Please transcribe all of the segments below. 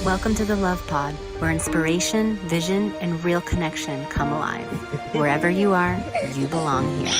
Welcome to the Love Pod, where inspiration, vision, and real connection come alive. Wherever you are, you belong here.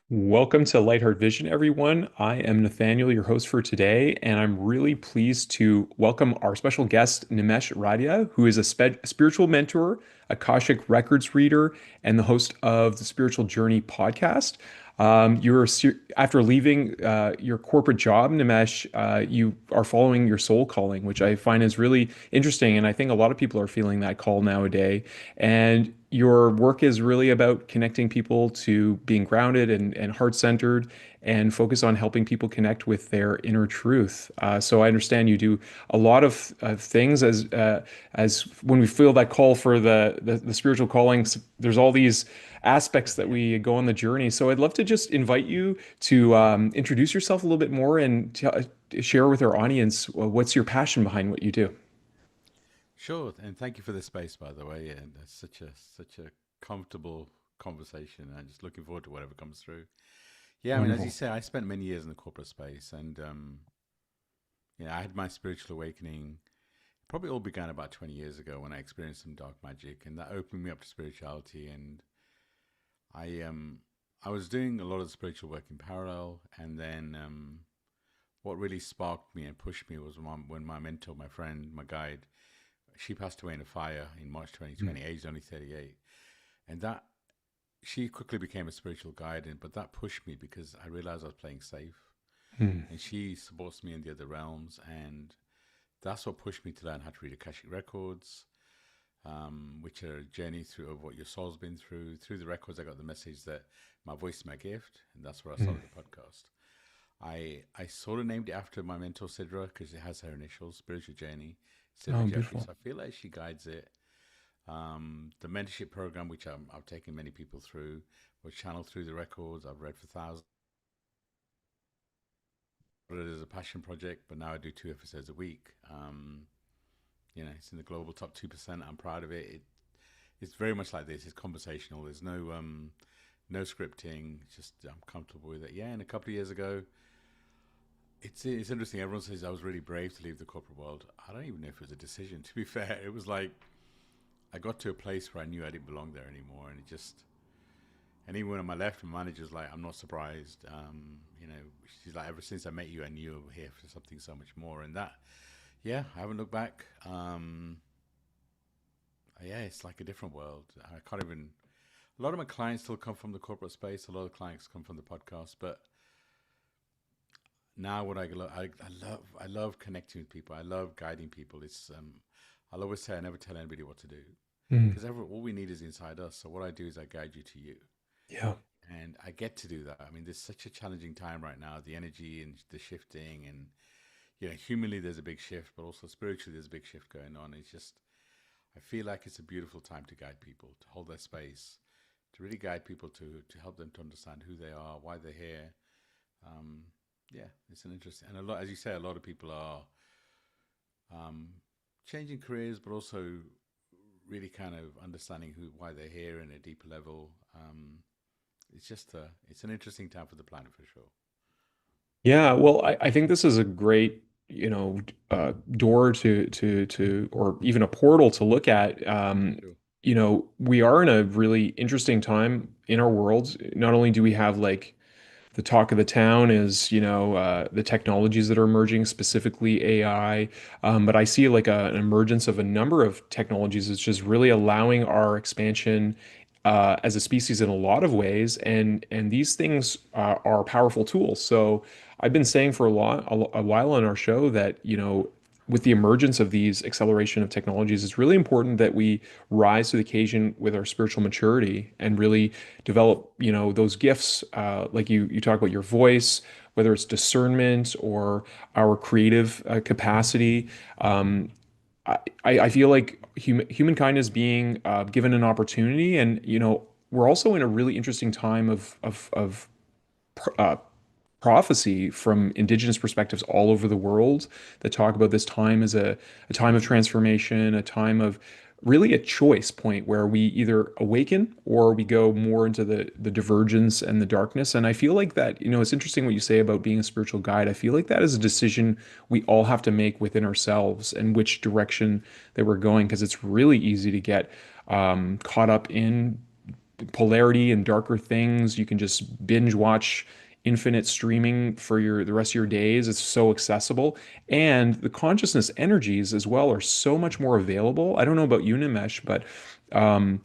Welcome to Lightheart Vision, everyone. I am Nathaniel, your host for today, and I'm really pleased to welcome our special guest, Nimesh Radia, who is a spiritual mentor, Akashic Records reader, and the host of the Spiritual Journey podcast. After leaving your corporate job, Nimesh, you are following your soul calling, which I find is really interesting, and I think a lot of people are feeling that call nowadays. And your work is really about connecting people to being grounded and heart-centered and focus on helping people connect with their inner truth. So I understand you do a lot of things as when we feel that call for the spiritual callings, there's all these aspects that we go on the journey. So I'd love to just invite you to introduce yourself a little bit more and share with our audience what's your passion behind what you do. Sure, and thank you for the space, by the way. And it's such a comfortable conversation. I'm just looking forward to whatever comes through. Yeah, I mean, as you Wonderful. say, I spent many years in the corporate space, and I had my spiritual awakening. Probably all began about 20 years ago when I experienced some dark magic, and that opened me up to spirituality. And I I was doing a lot of spiritual work in parallel, and then what really sparked me and pushed me was when my mentor, my friend, my guide, she passed away in a fire in March 2020, aged only 38. And that she quickly became a spiritual guide, but that pushed me because I realized I was playing safe. Mm. And she supports me in the other realms. And that's what pushed me to learn how to read Akashic Records, which are a journey through of what your soul's been through. Through the records, I got the message that my voice is my gift. And that's where I Mm. started the podcast. I sort of named it after my mentor Sidra because it has her initials, Spiritual Journey, Oh, Sidra Jeffrey. beautiful. So I feel like she guides it. The mentorship program, which I've taken many people through, was channeled through the records. I've read for thousands. It is a passion project, but now I do 2 episodes a week. It's in the global top 2%. I'm proud of it. It's very much like this. It's conversational. There's no scripting. Just I'm comfortable with it. Yeah, and a couple of years ago, it's interesting. Everyone says I was really brave to leave the corporate world. I don't even know if it was a decision. To be fair, it was like I got to a place where I knew I didn't belong there anymore, and it just. And even when I left, my manager's like, "I'm not surprised." She's like, "Ever since I met you, I knew you were here for something so much more." And that, yeah, I haven't looked back. Yeah, it's like a different world. I can't even. A lot of my clients still come from the corporate space. A lot of clients come from the podcast, but now what I love connecting with people. I love guiding people. I'll always say I never tell anybody what to do Mm. because all we need is inside us. So what I do is I guide you to you, Yeah. and I get to do that. I mean, there's such a challenging time right now. The energy and the shifting, and humanly there's a big shift, but also spiritually there's a big shift going on. It's just I feel like it's a beautiful time to guide people, to hold their space, to really guide people to help them to understand who they are, why they're here. Um, yeah, it's an interesting, and a lot, as you say, a lot of people are um, changing careers, but also really kind of understanding why they're here in a deeper level. It's an interesting time for the planet for sure. Yeah, well, I think this is a great, door or even a portal to look at. Sure. We are in a really interesting time in our world. Not only do we have like the talk of the town is, the technologies that are emerging, specifically AI. But I see like an emergence of a number of technologies that's just really allowing our expansion as a species in a lot of ways. And these things are powerful tools. So I've been saying for a while on our show that, with the emergence of these acceleration of technologies, it's really important that we rise to the occasion with our spiritual maturity and really develop, those gifts. Like you talk about your voice, whether it's discernment or our creative capacity. Um, I feel like humankind is being given an opportunity, and we're also in a really interesting time of uh, prophecy from indigenous perspectives all over the world that talk about this time as a time of transformation, a time of really a choice point where we either awaken or we go more into the divergence and the darkness. And I feel like that, it's interesting what you say about being a spiritual guide. I feel like that is a decision we all have to make within ourselves and which direction that we're going, because it's really easy to get caught up in polarity and darker things. You can just binge watch infinite streaming for the rest of your days. It's so accessible. And the consciousness energies as well are so much more available. I don't know about you, Nimesh, but um,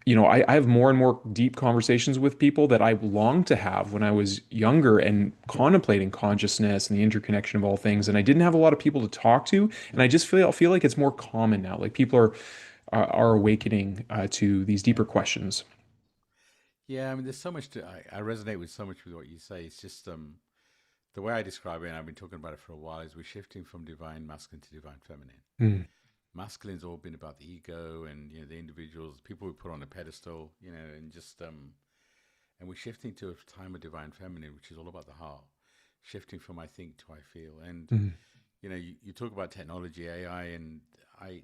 I have more and more deep conversations with people that I longed to have when I was younger and contemplating consciousness and the interconnection of all things. And I didn't have a lot of people to talk to. And I just feel like it's more common now. Like people are awakening to these deeper questions. Yeah, I mean, there's so much I resonate with so much with what you say. It's just the way I describe it, and I've been talking about it for a while, is we're shifting from divine masculine to divine feminine. Mm, Masculine's all been about the ego and the individuals, people we put on a pedestal, and just and we're shifting to a time of divine feminine, which is all about the heart. Shifting from I think to I feel, and mm, you talk about technology, AI, and I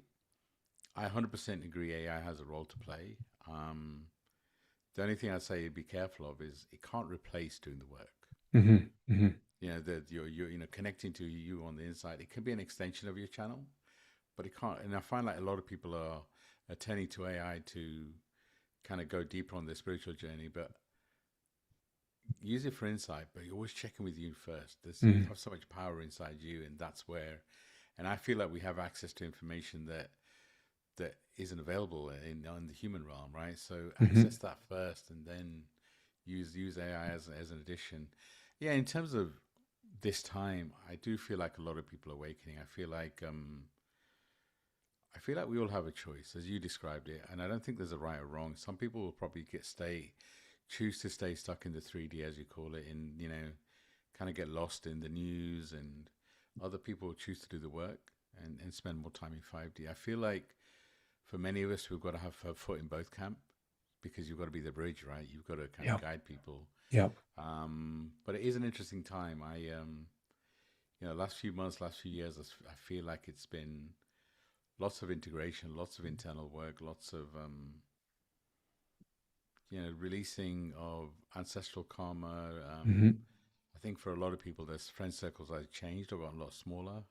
I 100% agree. AI has a role to play. The only thing I'd say be careful of is it can't replace doing the work. mhm, mhm. That you're connecting to you on the inside. It can be an extension of your channel, but it can't. And I find like a lot of people are turning to AI to kind of go deeper on their spiritual journey, but use it for insight. But you're always checking with you first. You Mhm. have so much power inside you, and that's where. And I feel like we have access to information that isn't available in the human realm, right? So Mhm. access that first, and then use AI as an addition. Yeah, in terms of this time, I do feel like a lot of people are awakening. I feel like we all have a choice, as you described it, and I don't think there's a right or wrong. Some people will probably choose to stay stuck in the 3D, as you call it, and kind of get lost in the news, and other people choose to do the work and spend more time in 5D. I feel like for many of us, we've got to have a foot in both camp because you've got to be the bridge, right? You've got to kind of Yep. guide people. Yep. But it is an interesting time. Last few months, last few years, I feel like it's been lots of integration, lots of internal work, lots of releasing of ancestral karma. Mhm. I think for a lot of people, their friend circles have changed or gotten a lot smaller.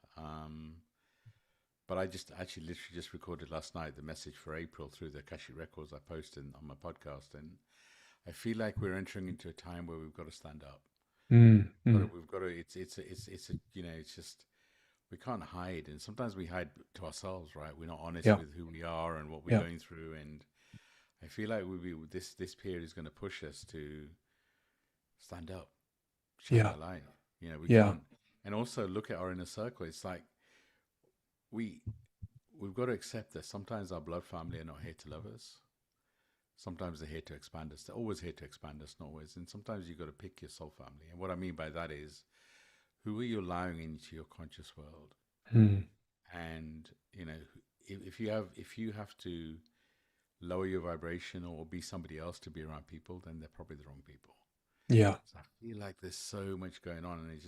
But I just actually literally just recorded last night the message for April through the Akashic Records I posted on my podcast, and I feel like we're entering into a time where we've got to stand up. Mm, Got to, mm. we've got to. It's a it's just we can't hide, and sometimes we hide to ourselves, right? We're not honest Yeah. with who we are and what we're Yeah. going through, and I feel like this period is going to push us to stand up, shine Yeah. the light. We Yeah. can't, and also look at our inner circle. It's like we we've got to accept that sometimes our blood family are not here to love us. Sometimes they're here to expand us. They're always here to expand us, not always. And sometimes you've got to pick your soul family. And what I mean by that is, who are you allowing into your conscious world? Mm. And if you have to lower your vibration or be somebody else to be around people, then they're probably the wrong people. Yeah. So I feel like there's so much going on, and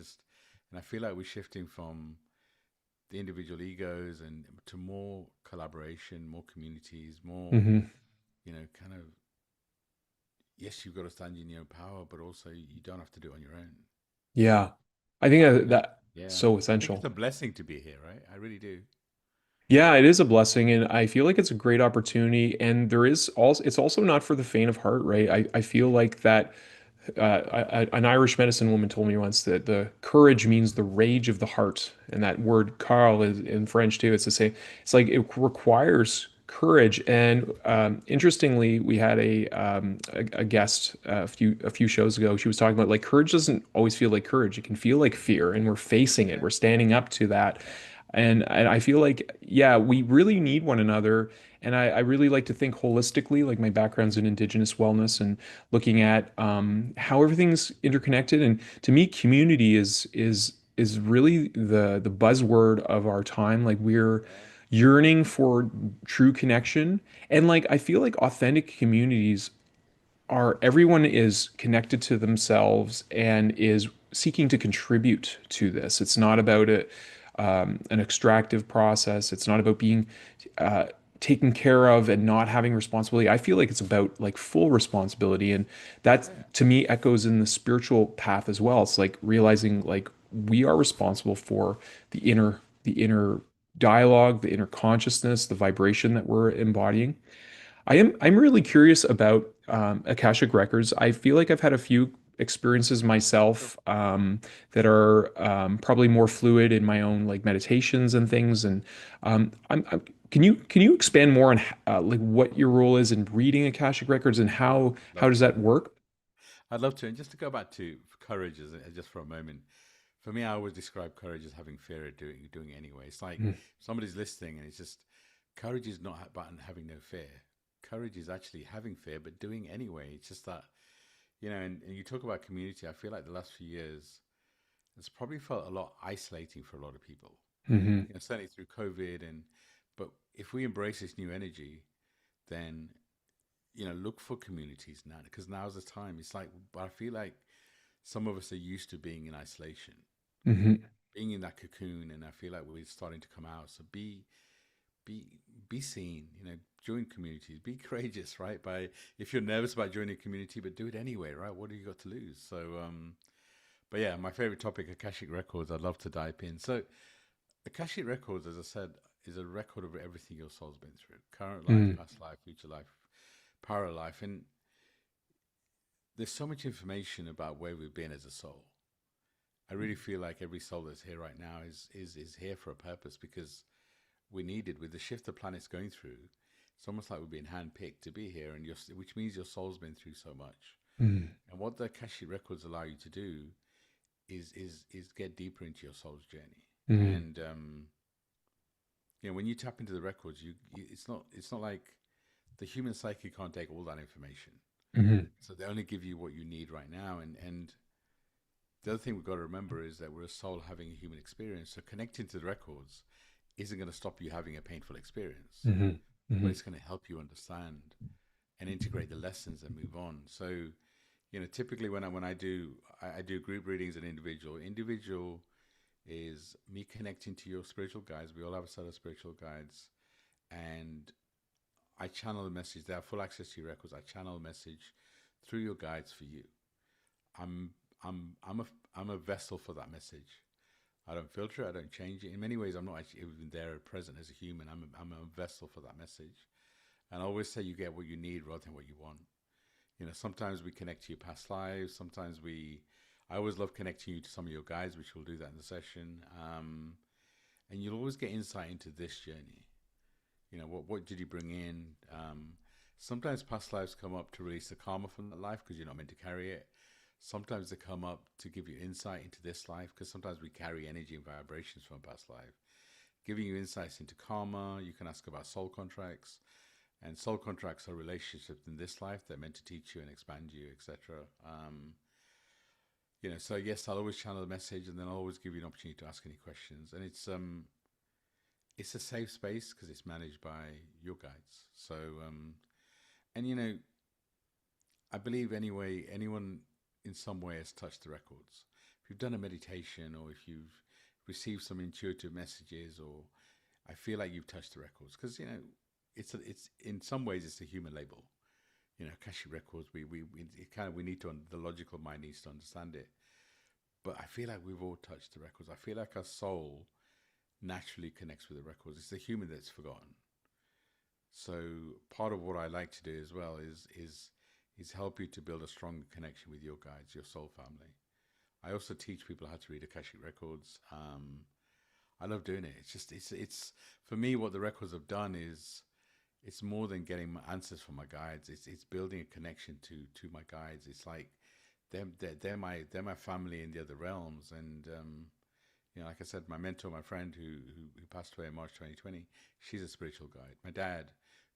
I feel like we're shifting from the individual egos and to more collaboration, more communities, more Hmm. kind of yes, you've got to stand in your own power, but also you don't have to do it on your own. Yeah. I think I that think that, that's yeah, so I think it's essential. a blessing to be here, right? I really do. Yeah, it is a blessing, and I feel like it's a great opportunity. And it's also not for the faint of heart, right? I feel like that an Irish medicine woman told me once that the courage means the rage of the heart, and that word "Carl" is in French too. It's the same. It's like it requires courage. And interestingly, we had a guest a few shows ago. She was talking about like courage doesn't always feel like courage. It can feel like fear, and we're facing it. Yeah, We're standing up to that. And I feel like, yeah, we really need one another. And I really like to think holistically, like my background's in Indigenous wellness and looking at how everything's interconnected. And to me, community is really the buzzword of our time. Like we're yeah, yearning for true connection. And like I feel like authentic communities are everyone is connected to themselves and is seeking to contribute to this. It's not about an extractive process. It's not about being taken care of and not having responsibility. I feel like it's about like full responsibility. And that to me echoes in the spiritual path as well. It's like realizing like we are responsible for the inner dialogue, the inner consciousness, the vibration that we're embodying. I'm really curious about Akashic Records. I feel like I've had a few experiences myself that are probably more fluid in my own like meditations and things. And can you expand more on like what your role is in reading Akashic Records and how Love does to. that work? I'd love to. And just to go back to courage just for a moment, for me, I always describe courage as having fear of doing it anyway. It's like Mm, somebody's listening, and it's just courage is not about having no fear. Courage is actually having fear, but doing anyway. It's just that and you talk about community. I feel like the last few years, it's probably felt a lot isolating for a lot of people. mhm, Certainly through COVID, but if we embrace this new energy, then look for communities now because now's the time. It's like I feel like some of us are used to being in isolation, mhm, being in that cocoon, and I feel like we're starting to come out. So be be seen. Join communities. Be courageous, right? By if you're nervous about joining a community, but do it anyway, right? What do you got to lose? But yeah, my favorite topic, Akashic Records. I'd love to dive in. So Akashic Records, as I said, is a record of everything your soul's been through: current life, mhm, past life, future life, parallel life, and there's so much information about where we've been as a soul. I really feel like every soul that's here right now is here for a purpose because we needed with the shift the planet's going through. It's almost like we've been handpicked to be here, which means your soul's been through so much. mhm, And what the Akashic records allow you to do is get deeper into your soul's journey. mhm, And when you tap into the records, it's not like the human psyche can't take all that information. mhm, So they only give you what you need right now. And the other thing we've got to remember is that we're a soul having a human experience. So connecting to the records isn't going to stop you having a painful experience, mhm, but mhm, it's going to help you understand and integrate the lessons and move on. So, typically when I do group readings and individual. Individual is me connecting to your spiritual guides. We all have a set of spiritual guides, and I channel the message. They have full access to your records. I channel a message through your guides for you. I'm I'm a vessel for that message. I don't filter it. I don't change it. In many ways, I'm not actually even there present as a human. I'm a vessel for that message. And I always say you get what you need rather than what you want. Sometimes we connect to your past lives. I always love connecting you to some of your guides, which we'll do that in the session. And you'll always get insight into this journey. What did you bring in? Sometimes past lives come up to release the karma from that life because you're not meant to carry it. Sometimes they come up to give you insight into this life because sometimes we carry energy and vibrations from past life. Giving you insights into karma, you can ask about soul contracts. And soul contracts are relationships in this life. They're meant to teach you and expand you, etc. So yes, I'll always channel the message, and then I'll always give you an opportunity to ask any questions. And it's a safe space because it's managed by your guides. So and I believe anyway, anyone in some way has touched the records. If you've done a meditation, or if you've received some intuitive messages, or I feel like you've touched the records because it's in some ways it's a human label. Akashic records. We need to the logical mind needs to understand it. But I feel like we've all touched the records. I feel like our soul naturally connects with the records. It's the human that's forgotten. So part of what I like to do as well is help you to build a stronger connection with your guides, your soul family. I also teach people how to read Akashic records. I love doing it. It's for me what the records have done is it's more than getting my answers from my guides. It's building a connection to my guides. It's like they're my family in the other realms. And like I said, my mentor, my friend who passed away in March 2020, she's a spiritual guide. My dad,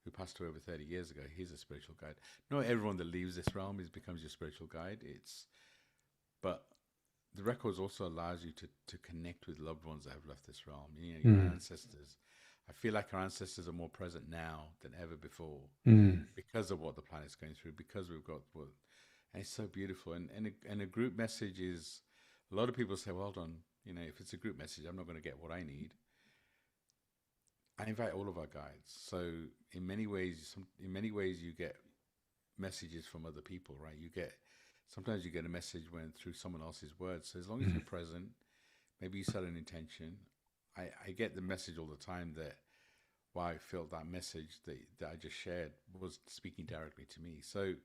who passed away over 30 years ago, he's a spiritual guide. Not everyone that leaves this realm becomes your spiritual guide. But the records also allows you to connect with loved ones that have left this realm. Your mhm, ancestors. I feel like our ancestors are more present now than ever before mhm, because of what the planet's going through. Because we've got and it's so beautiful. And a group message is a lot of people say, "Well done." If it's a group message, I'm not going to get what I need. I invite all of our guides. So in many ways, you get messages from other people, right? Sometimes you get a message when through someone else's words. So as long as Mhm. you're present, maybe you set an intention. I get the message all the time that why I felt that message that I just shared was speaking directly to me. So,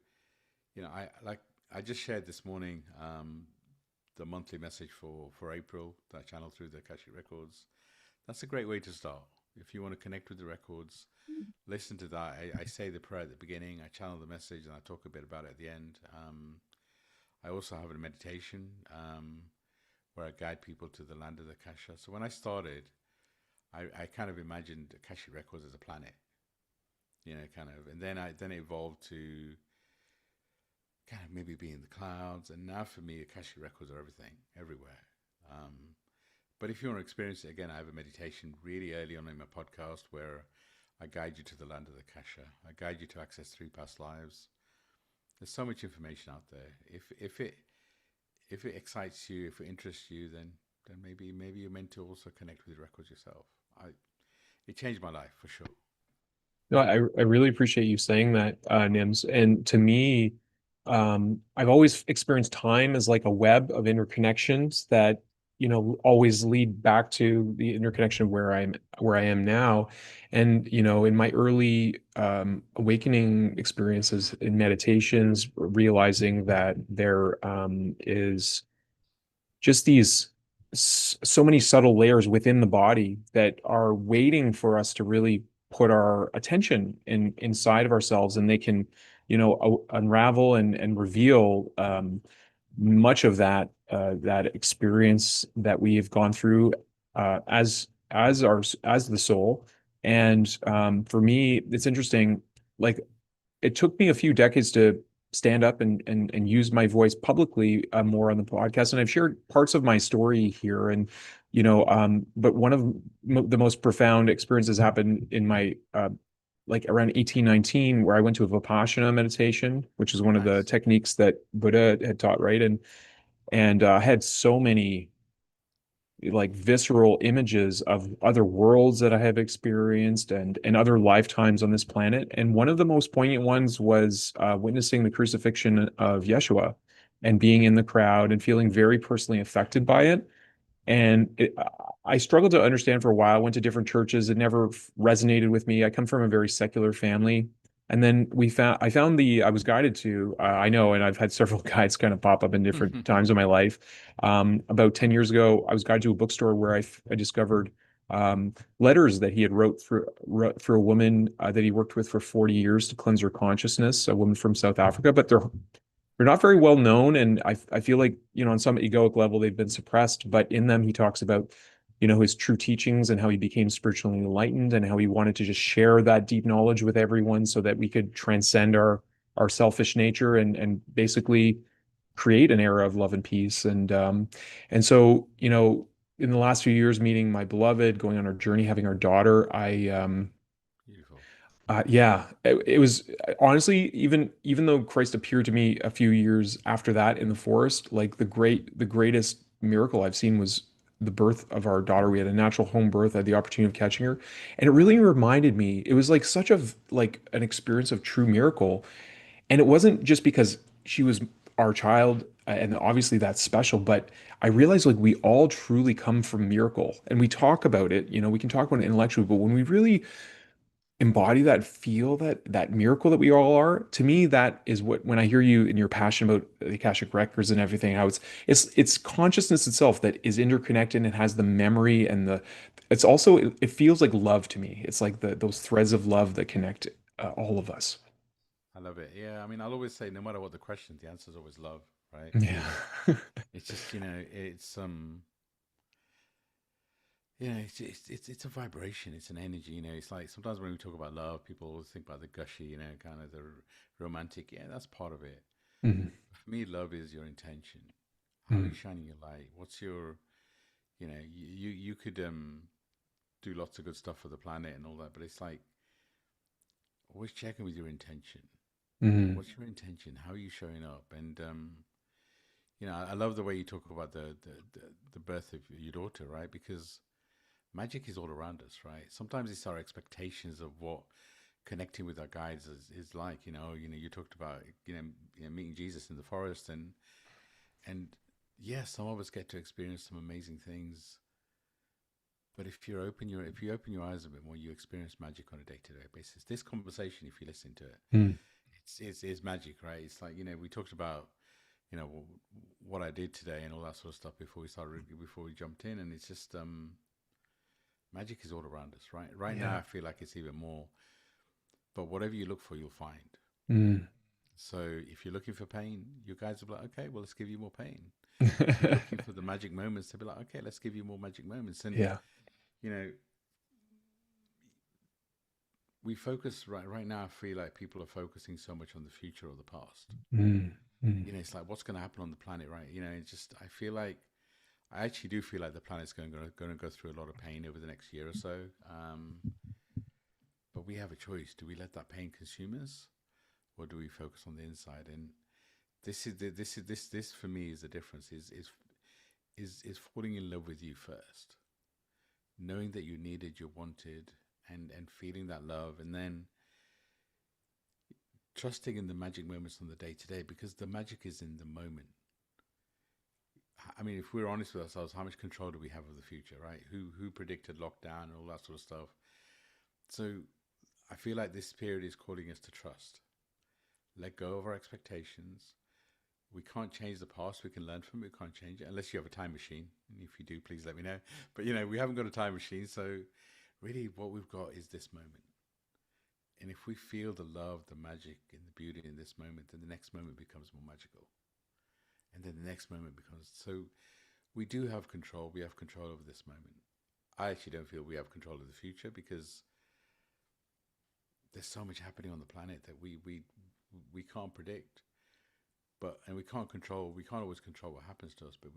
I just shared this morning the monthly message for April that I channeled through the Akashic Records. That's a great way to start. If you want to connect with the records, listen to that. I say the prayer at the beginning, I channel the message, and I talk a bit about it at the end. I also have a meditation where I guide people to the land of the Akasha. So when I started, I kind of imagined Akashic Records as a planet, kind of, and then it evolved to kind of maybe be in the clouds, and now for me, Akashic Records are everything, everywhere. Um, but if you want to experience it again, I have a meditation really early on in my podcast where I guide you to the land of the Akasha. I guide you to access three past lives. There's so much information out there. If it excites you, if it interests you, then maybe you're meant to also connect with the records yourself. I It changed my life for sure. No, I really appreciate you saying that, Nims. And to me, I've always experienced time as like a web of interconnections that, always lead back to the interconnection where I am now. And, in my early awakening experiences in meditations, realizing that there is just these so many subtle layers within the body that are waiting for us to really put our attention inside of ourselves, and they can unravel and reveal much of that experience that we've gone through as the soul. And for me, it's interesting, like it took me a few decades to stand up and use my voice publicly more on the podcast, and I've shared parts of my story here. And but one of the most profound experiences happened in my like around 1819, where I went to a Vipassana meditation, which is one of the Nice. techniques that Buddha had taught, right? And I had so many like visceral images of other worlds that I have experienced and other lifetimes on this planet. And one of the most poignant ones was witnessing the crucifixion of Yeshua and being in the crowd and feeling very personally affected by it. And I struggled to understand for a while. I went to different churches. It never resonated with me. I come from a very secular family. And then I was guided to, I know, and I've had several guides kind of pop up in different times of my life. About 10 years ago, I was guided to a bookstore where I discovered letters that he had wrote for a woman that he worked with for 40 years to cleanse her consciousness, a woman from South Africa. But they're not very well known, and I feel like, on some egoic level they've been suppressed, but in them he talks about, his true teachings and how he became spiritually enlightened and how he wanted to just share that deep knowledge with everyone so that we could transcend our selfish nature and basically create an era of love and peace. And so, in the last few years, meeting my beloved, going on our journey, having our daughter, Beautiful. yeah, it was honestly, even though Christ appeared to me a few years after that in the forest, like the greatest miracle I've seen was the birth of our daughter. We had a natural home birth. I had the opportunity of catching her, and it really Wow. reminded me. It was like such like an experience of true miracle, and it wasn't just because she was our child, and obviously that's special, but I realized like we all truly come from miracle, and we talk about it. We can talk about it intellectually, but when we really embody that, feel that miracle that we all are, to me that is what, when I hear you and your passion about the Akashic records and everything, how it's consciousness itself that is interconnected and has the memory and it's also, it feels like love to me. It's like those threads of love that connect all of us. I love it. Yeah, I mean, I'll always say, no matter what the question, the answer is always love, right? Yeah. It's just, it's a vibration. It's an energy. It's like sometimes when we talk about love, people always think about the gushy, kind of the romantic. Yeah, that's part of it. Mhm. For me, love is your intention. How are you Mhm. shining your light? What's your, you could do lots of good stuff for the planet and all that, but it's like always checking with your intention. Mhm. What's your intention? How are you showing up? And I love the way you talk about the birth of your daughter, right? Because magic is all around us, right? Sometimes it's our expectations of what connecting with our guides is like. You talked about meeting Jesus in the forest, and yeah, some of us get to experience some amazing things. But if you open your eyes a bit more, you experience magic on a day to day basis. This conversation, if you listen to it, Mm. it's magic, right? It's like we talked about what I did today and all that sort of stuff before we jumped in, and it's just magic is all around us, right? Right now, Yeah. I feel like it's even more. But whatever you look for, you'll find. Mm. So if you're looking for pain, you guys will be like, okay, well, let's give you more pain. If you're looking for the magic moments, they'll be like, okay, let's give you more magic moments. And Yeah. you know, we focus right now. I feel like people are focusing so much on the future or the past. Mm. Mm. It's like what's going to happen on the planet, right? It's just I actually do feel like the planet's going to go through a lot of pain over the next year or so. But we have a choice: do we let that pain consume us, or do we focus on the inside? And this for me is the difference: is falling in love with you first, knowing that you needed, you wanted, and feeling that love, and then trusting in the magic moments on the day to day, because the magic is in the moment. I mean, if we're honest with ourselves, how much control do we have of the future, right? Who predicted lockdown and all that sort of stuff? So I feel like this period is calling us to trust, let go of our expectations. We can't change the past. We can learn from it. We can't change it unless you have a time machine. And if you do, please let me know. But we haven't got a time machine. So really what we've got is this moment. And if we feel the love, the magic, and the beauty in this moment, then the next moment becomes more magical. And then the next moment becomes... So we do have control. We have control over this moment. I actually don't feel we have control of the future, because there's so much happening on the planet that we can't predict. And we can't always control what happens to us, but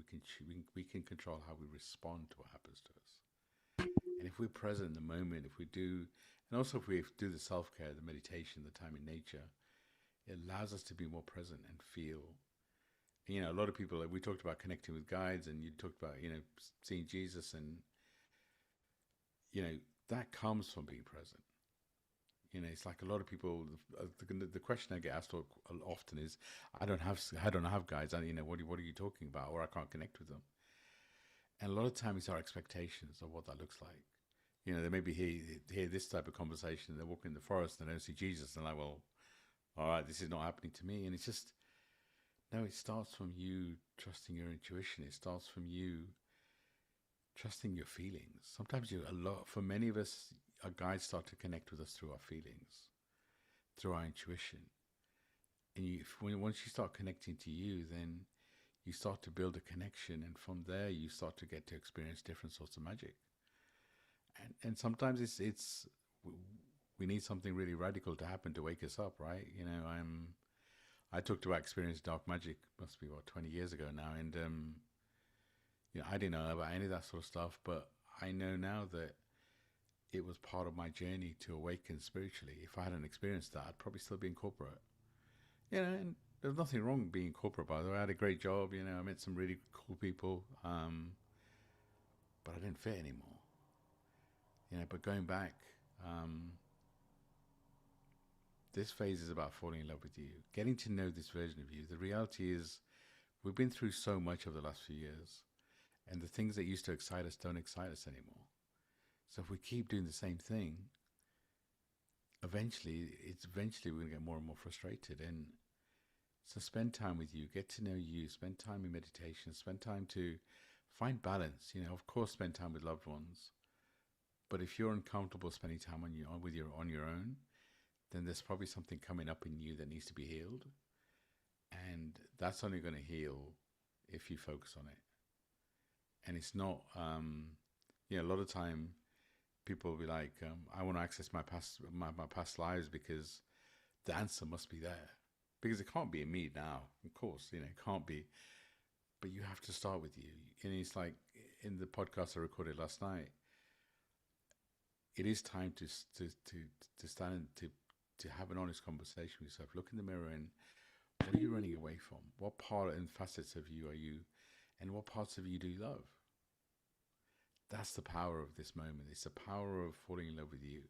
we can control how we respond to what happens to us. And if we're present in the moment, and also if we do the self-care, the meditation, the time in nature, it allows us to be more present and feel. A lot of people, we talked about connecting with guides, and you talked about, seeing Jesus, and, that comes from being present. It's like a lot of people. The question I get asked often is, "I don't have guides. What are you talking about?" Or I can't connect with them. And a lot of times it's our expectations of what that looks like. They maybe hear this type of conversation. They're walking in the forest and they don't see Jesus, and like, well, all right, this is not happening to me. And it's just no. It starts from you trusting your intuition. It starts from you trusting your feelings. Sometimes for many of us, our guides start to connect with us through our feelings, through our intuition. And once you start connecting to you, then you start to build a connection, and from there you start to get to experience different sorts of magic. And sometimes we need something really radical to happen to wake us up, right? I talked about experiencing dark magic, must be 20 years ago now, and I didn't know about any of that sort of stuff, but I know now that it was part of my journey to awaken spiritually. If I hadn't experienced that, I'd probably still be in corporate. And there's nothing wrong with being in corporate, by the way. I had a great job, I met some really cool people, but I didn't fit anymore. But going back, this phase is about falling in love with you, getting to know this version of you. The reality is we've been through so much over the last few years, and the things that used to excite us don't excite us anymore. So if we keep doing the same thing, eventually we're going to get more and more frustrated. And so spend time with you, get to know you, spend time in meditation, spend time to find balance. Of course, spend time with loved ones. But if you're uncomfortable spending time on your own, then there's probably something coming up in you that needs to be healed. And that's only going to heal if you focus on it. And it's not, a lot of time people will be like, I want to access my past lives because the answer must be there. Because it can't be in me now, of course, it can't be. But you have to start with you. And it's like in the podcast I recorded last night, it is time to stand and to have an honest conversation with yourself. Look in the mirror and what are you running away from? What part and facets of you are you, and what parts of you do you love? that's the power of this moment. It's the power of falling in love with you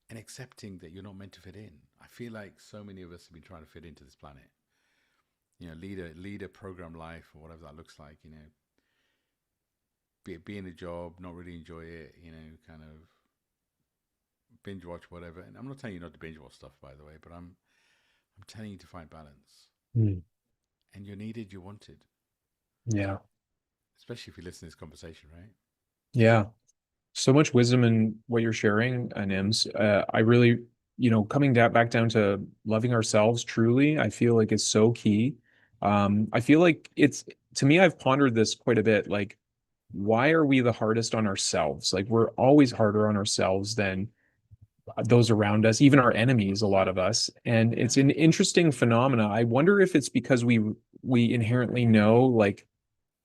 and accepting that you're not meant to fit in. I feel like so many of us have been trying to fit into this planet. Lead a program life or whatever that looks like. Be in a job, not really enjoy it. Kind of binge watch whatever. And I'm not telling you not to binge watch stuff, by the way, but I'm telling you to find balance. Mm. And you're needed, you're wanted. Yeah. Especially if you listen to this conversation, right? Yeah. So much wisdom in what you're sharing, Nims. I really, coming back down to loving ourselves truly, I feel like it's so key. I feel like to me, I've pondered this quite a bit. Like, why are we the hardest on ourselves? Like, we're always harder on ourselves than those around us, even our enemies, a lot of us. And Yeah. it's an interesting phenomena. I wonder if it's because we inherently know like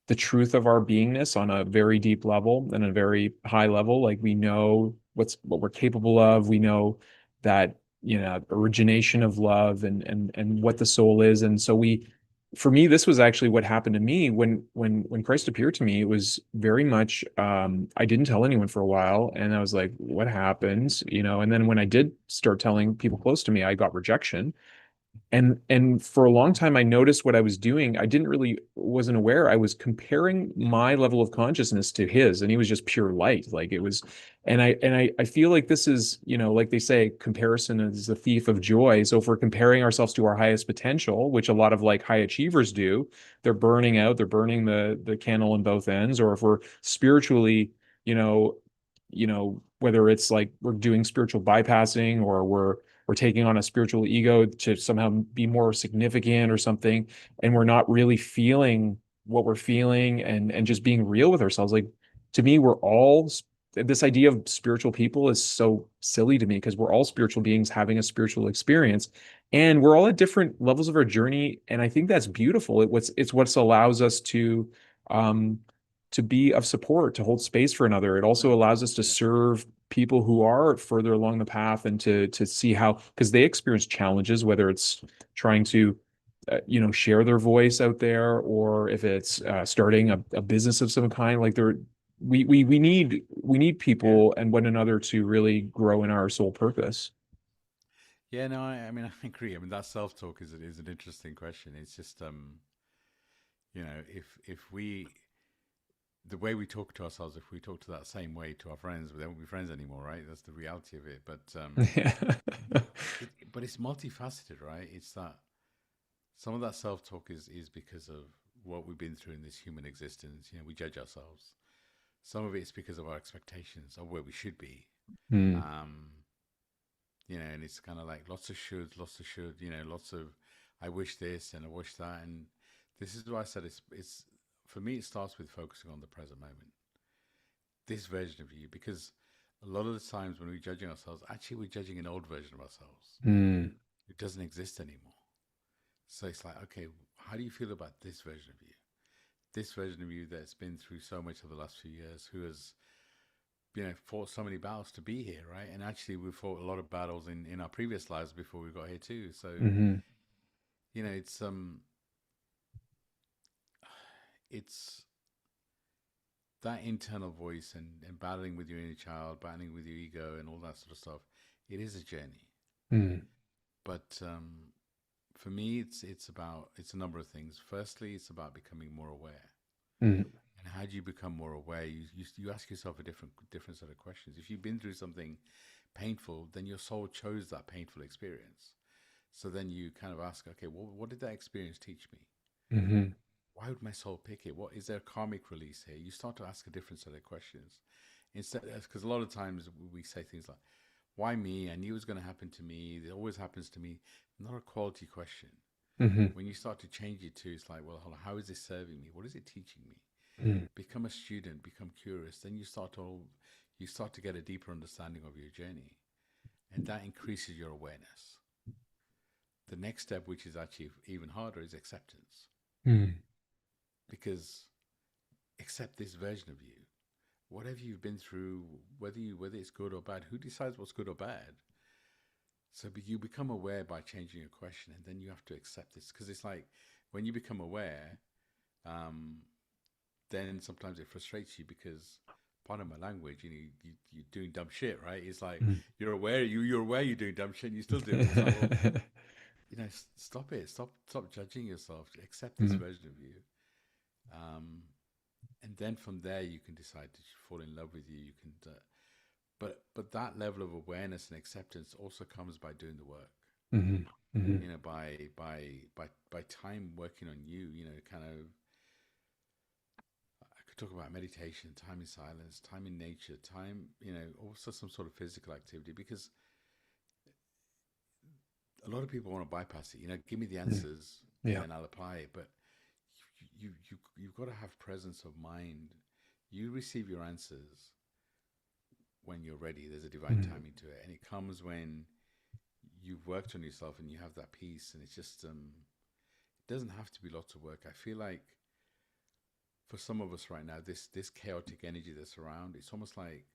the truth of our beingness on a very deep level and a very high level. Like we know what we're capable of. We know that, origination of love and what the soul is. And so for me, this was actually what happened to me when Christ appeared to me. It was very much I didn't tell anyone for a while, and I was like, what happened? And then when I did start telling people close to me, I got rejection. And for a long time I noticed what I was doing. I didn't really wasn't aware. I was comparing my level of consciousness to his, and he was just pure light. Like it was, and I feel like this is, like they say, comparison is the thief of joy. So if we're comparing ourselves to our highest potential, which a lot of like high achievers do, they're burning out, they're burning the candle on both ends. Or if we're spiritually, whether it's like we're doing spiritual bypassing, or we're taking on a spiritual ego to somehow be more significant or something, and we're not really feeling what we're feeling and just being real with ourselves. Like, to me, this idea of spiritual people is so silly to me, because we're all spiritual beings having a spiritual experience, and we're all at different levels of our journey. And I think that's beautiful. It's what allows us um to be of support, to hold space for another. It also allows us to Yeah. serve people who are further along the path, and to see how, because they experience challenges, whether it's trying to share their voice out there, or if it's starting a business of some kind. Like we need Yeah. people and one another to really grow in our soul purpose. Yeah, no, I mean, I agree. I mean, that self-talk is an interesting question. It's just, if we, the way we talk to ourselves, if we talk to that same way to our friends, we won't be friends anymore, right? That's the reality of it. But it's multifaceted, right? It's that some of that self-talk is because of what we've been through in this human existence. We judge ourselves. Some of it's because of our expectations of where we should be. Mm, Um, and it's kind of like lots of shoulds, lots of I wish this and I wish that. And this is why I said it's for me, it starts with focusing on the present moment, this version of you, because a lot of the times when we're judging ourselves, actually we're judging an old version of ourselves. mm, It doesn't exist anymore. So it's like, okay, how do you feel about this version of you? This version of you that's been through so much of the last few years, who has fought so many battles to be here, right? And actually, we fought a lot of battles in our previous lives before we got here too. So, mm-hmm, it's that internal voice and battling with your inner child, battling with your ego, and all that sort of stuff. It is a journey, mm, but for me, it's a number of things. Firstly, it's about becoming more aware. mm, And how do you become more aware? You ask yourself a different set of questions. If you've been through something painful, then your soul chose that painful experience. So then you kind of ask, okay, well, what did that experience teach me? mm-hmm, Why would my soul pick it? What is there a karmic release here? You start to ask a different set of questions instead, because a lot of times we say things like, "Why me? I knew it was going to happen to me. It always happens to me." Not a quality question. mm-hmm, When you start to change it to, it's like, well, hold on, how is this serving me? What is it teaching me? mm, Become a student, become curious. Then you start to get a deeper understanding of your journey, and that increases your awareness. The next step, which is actually even harder, is acceptance, mm, because accept this version of you, whatever you've been through, whether it's good or bad. Who decides what's good or bad? So you become aware by changing your question, and then you have to accept this, because it's like when you become aware, then sometimes it frustrates you because pardon my language, you're doing dumb shit, right? It's like Mhm. you're aware you're doing dumb shit, and you still do it. It's like, well, stop it, stop judging yourself, accept this Mhm. version of you, um, and then from there you can decide to fall in love with you. You can, but that level of awareness and acceptance also comes by doing the work. Mhm. Mhm. By time working on you, kind of. I could talk about meditation, time in silence, time in nature, time, also some sort of physical activity, because a lot of people want to bypass it. Give me the Mhm. answers and Yeah. then I'll apply it. But you've got to have presence of mind. You receive your answers when you're ready. There's a divine Mhm. timing to it, and it comes when you've worked on yourself and you have that peace. And it's just it doesn't have to be lots of work. I feel like for some of us right now, this chaotic energy that's around, it's almost like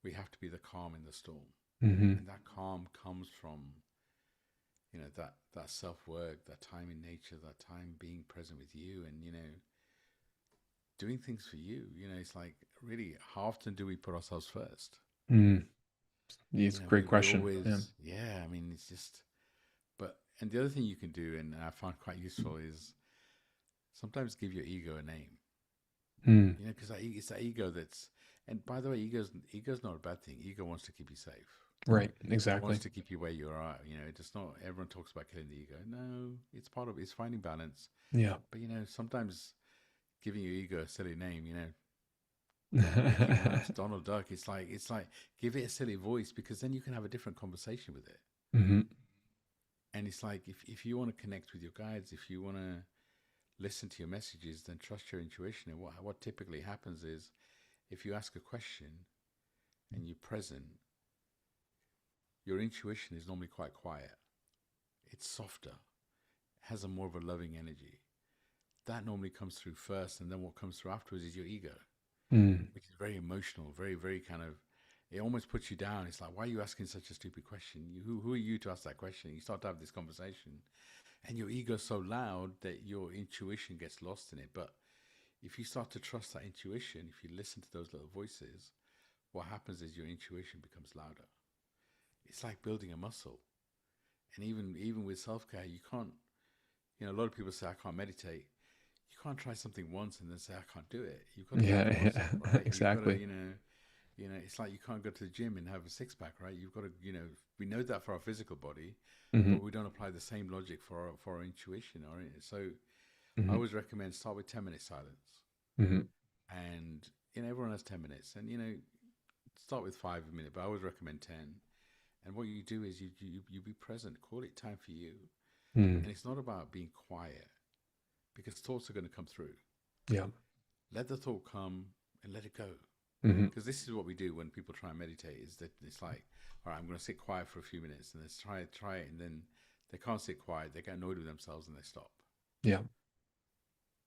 we have to be the calm in the storm, Mhm. and that calm comes from that self work, that time in nature, that time being present with you, and doing things for you. It's like, really, how often do we put ourselves first? Mhm. It's a great We question. Yeah. always, yeah. I mean, it's just. But and the other thing you can do, and I found quite useful, is sometimes give your ego a name. Mm. Because it's that ego that's. And by the way, ego's not a bad thing. Ego wants to keep you safe. Right. It wants Exactly. to keep you where you are. It's not. Everyone talks about killing the ego. No, it's part of. It's finding balance. Yeah. But sometimes giving your ego a silly name. Mickey Mouse, Donald Duck. It's like give it a silly voice, because then you can have a different conversation with it. Mhm. And it's like, if you want to connect with your guides, if you want to listen to your messages, then trust your intuition. And what typically happens is, if you ask a question and you're present, your intuition is normally quite quiet. It's softer, has a more of a loving energy. That normally comes through first, and then what comes through afterwards is your ego, Mm. which is very emotional, very, very kind of. It almost puts you down. It's like, why are you asking such a stupid question? Who are you to ask that question? You start to have this conversation, and your ego's so loud that your intuition gets lost in it. But if you start to trust that intuition, if you listen to those little voices, what happens is your intuition becomes louder. It's like building a muscle. And even with self care, you can't. A lot of people say, I can't meditate. You can't try something once and then say, I can't do it. You've got to build Yeah. the muscle, Yeah. right? You've got to, Exactly. it's like you can't go to the gym and have a six pack, right? You've got to, we know that for our physical body, Mhm. but we don't apply the same logic for our intuition. So I Mhm. always recommend start with 10 minutes silence, Mhm. and everyone has 10 minutes, and start with 5 minutes, but I always recommend 10. And what you do is you be present, call it time for you, Mm. and it's not about being quiet, because thoughts are going to come through. Yeah. Let the thought come and let it go. Mhm. Because this is what we do when people try and meditate, is that it's like, all right, I'm going to sit quiet for a few minutes, and let's try it, and then they can't sit quiet, they get annoyed with themselves, and they stop. Yeah.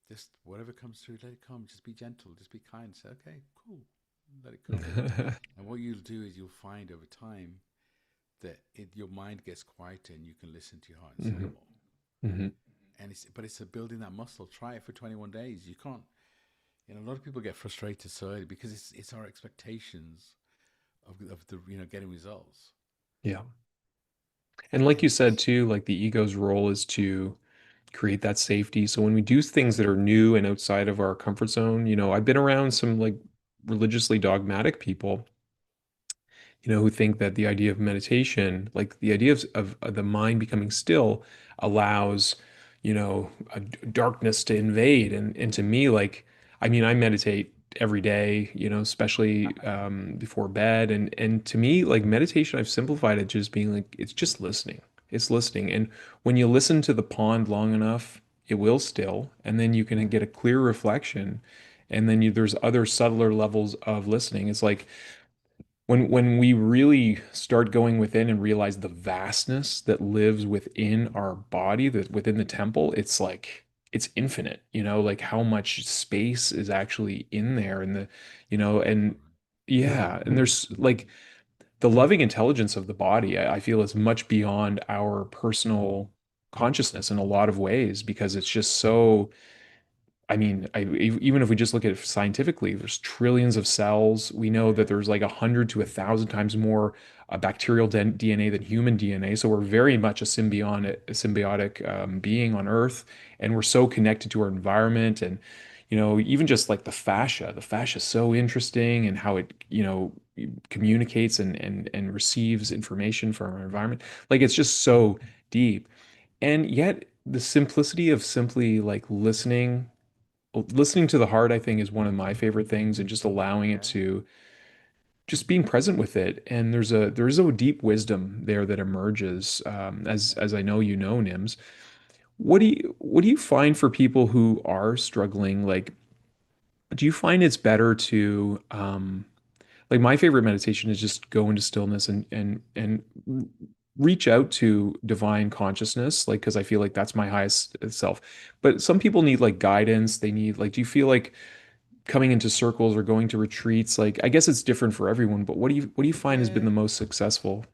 Just whatever comes through, let it come. Just be gentle, just be kind. Say, okay, cool, let it go. And what you'll do is you'll find over time that your mind gets quieter, and you can listen to your heart and soul Mhm. more. Mhm. And it's a building that muscle. Try it for 21 days. You can't. A lot of people get frustrated so early, because it's our expectations of the getting results. Yeah. And like you said It's too, like the ego's role is to create that safety. So when we do things that are new and outside of our comfort zone, I've been around some like religiously dogmatic people, who think that the idea of meditation, like the idea of the mind becoming still, allows, a darkness to invade. And to me, like, I mean, I meditate every day, especially before bed. And to me, like meditation, I've simplified it just being like, it's just listening. It's listening. And when you listen to the pond long enough, it will still, and then you can get a clear reflection. And then there's other subtler levels of listening. It's like, when we really start going within and realize the vastness that lives within our body, that within the temple, it's like it's infinite, like how much space is actually in there, and and beautiful, right? yeah, and there's like the loving intelligence of the body, I feel is much beyond our personal consciousness in a lot of ways, because it's just so I mean, even if we just look at it scientifically, there's trillions of cells. We know that there's like 100 to 1,000 times more bacterial DNA than human DNA. So we're very much a symbiotic being on Earth, and we're so connected to our environment. And even just like the fascia is so interesting, and how it communicates and receives information from our environment. Like it's just so deep, and yet the simplicity of simply like listening to the heart, I think, is one of my favorite things, and just allowing it to just being present with it. And there's a deep wisdom there that emerges, as I know Nims. What do you find for people who are struggling? Like, do you find it's better to like my favorite meditation is just go into stillness and reach out to divine consciousness, like because I feel like that's my highest self. But some people need like guidance. They need like, do you feel like coming into circles or going to retreats? Like, I guess it's different for everyone, but what do you find has been Yeah, the most successful?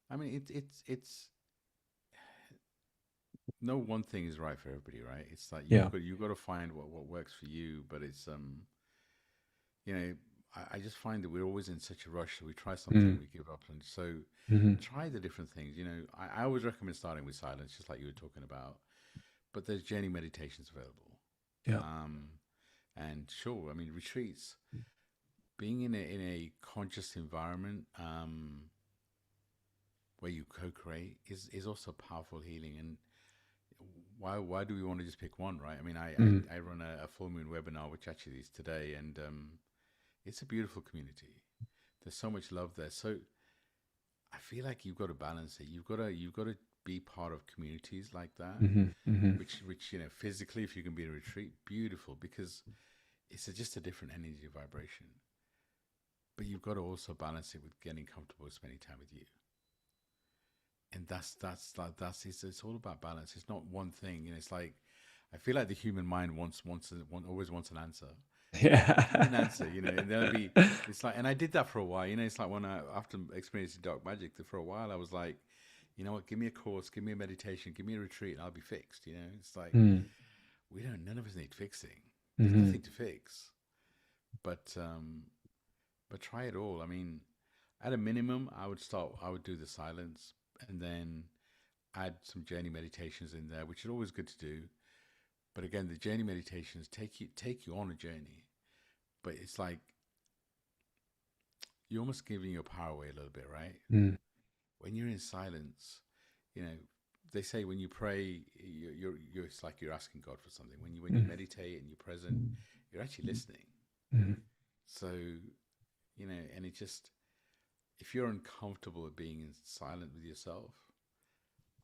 I mean, it's no one thing is right for everybody, right? It's like Yeah. you've got to find what works for you. But it's you know, I just find that we're always in such a rush. So we try something, Mm, we give up, and so hmm. try the different things. I always recommend starting with silence, just like you were talking about. But there's journey meditations available. Yeah. Um, and sure, I mean retreats, being in a conscious environment where you co-create is also powerful healing. And why do we want to just pick one, right? I mean, Mm, I run a full moon webinar, which actually is today, and it's a beautiful community. There's so much love there. So I feel like you've got to balance it. You've got to be part of communities like that, hmm. Hmm. which physically, if you can be in a retreat, beautiful, because it's just a different energy vibration. But you've got to also balance it with getting comfortable with spending time with you. And it's all about balance. It's not one thing. It's like I feel like the human mind always wants an answer. Give me an Yeah. answer, and there'll be. It's like, and I did that for a while. It's like when after experiencing dark magic, for a while I was like, you know what? Give me a course, give me a meditation, give me a retreat, and I'll be fixed. It's like Mm, we don't. None of us need fixing. There's hmm. nothing to fix. But try it all. I mean, at a minimum, I would start. I would do the silence, and then add some journey meditations in there, which is always good to do. But again, the journey meditations take you on a journey. But it's like you're almost giving your power away a little bit, right? Mm, When you're in silence, you know, they say when you pray, you're it's like you're asking God for something. When you mm, meditate and you're present, you're actually listening. mm. So and it just if you're uncomfortable with being in silent with yourself,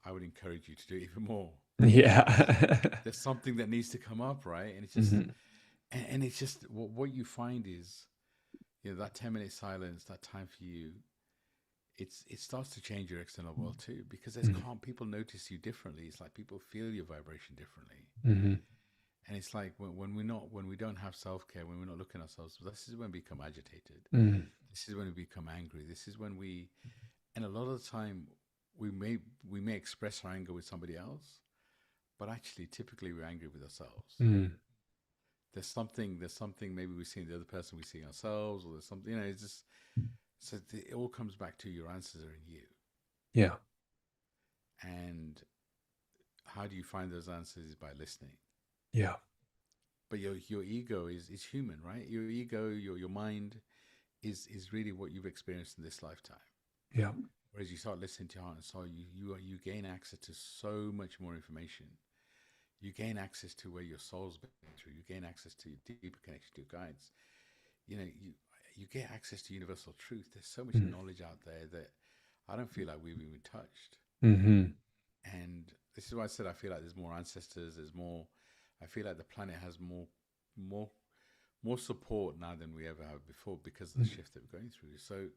I would encourage you to do it even more because Yeah. there's something that needs to come up, right? And it's just Hmm. and it's just what you find is that 10-minute silence, that time for you, it starts to change your external world too, because there's Hmm. calm. People notice you differently. It's like people feel your vibration differently. Hmm. And it's like when we don't have self-care, when we're not looking at ourselves, this is when we become agitated. Hmm. This is when we become angry. This is when and a lot of the time we may express our anger with somebody else, but actually typically we're angry with ourselves. Hmm. There's something maybe we see in the other person, we see ourselves, or there's something, it's just so it all comes back to your answers are in you. Yeah. And how do you find those answers? Is by listening. Yeah. But your ego is human, right? Your ego, your mind is really what you've experienced in this lifetime. Yeah. Whereas you start listening to your heart and soul, you gain access to so much more information. You gain access to where your soul's been through. You gain access to your deeper connection to your guides. You get access to universal truth. There's so much Mm, knowledge out there that I don't feel like we've even touched. hmm. And this is why I said I feel like there's more ancestors. There's more. I feel like the planet has more, more support now than we ever have before because of the shift that we're going through. So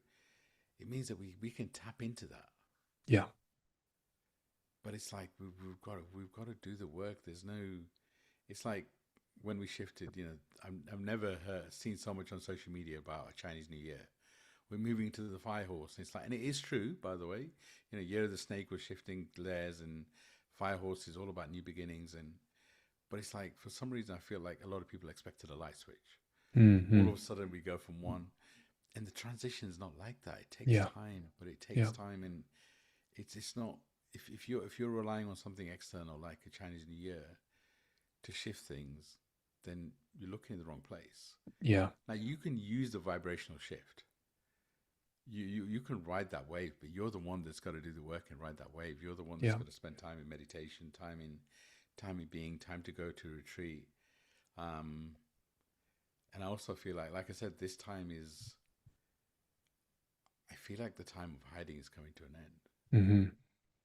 it means that we can tap into that. Yeah. But it's like we've got to do the work. There's no. It's like when we shifted. I've never seen so much on social media about a Chinese New Year. We're moving to the fire horse. And it's like, and it is true, by the way. Year of the Snake was shifting layers, and fire horse is all about new beginnings. But it's like, for some reason, I feel like a lot of people expected a light switch. All Hmm. of a sudden, we go from one, and the transition is not like that. It takes Yeah. time, but it takes Yeah. time, and it's not. If you're relying on something external like a Chinese New Year to shift things, then you're looking in the wrong place. Yeah. Now you can use the vibrational shift. You can ride that wave, but you're the one that's got to do the work and ride that wave. You're the one that's Yeah. got to spend time in meditation, time in being, time to go to retreat. Um, and I also feel like I said, this time is. I feel like the time of hiding is coming to an end,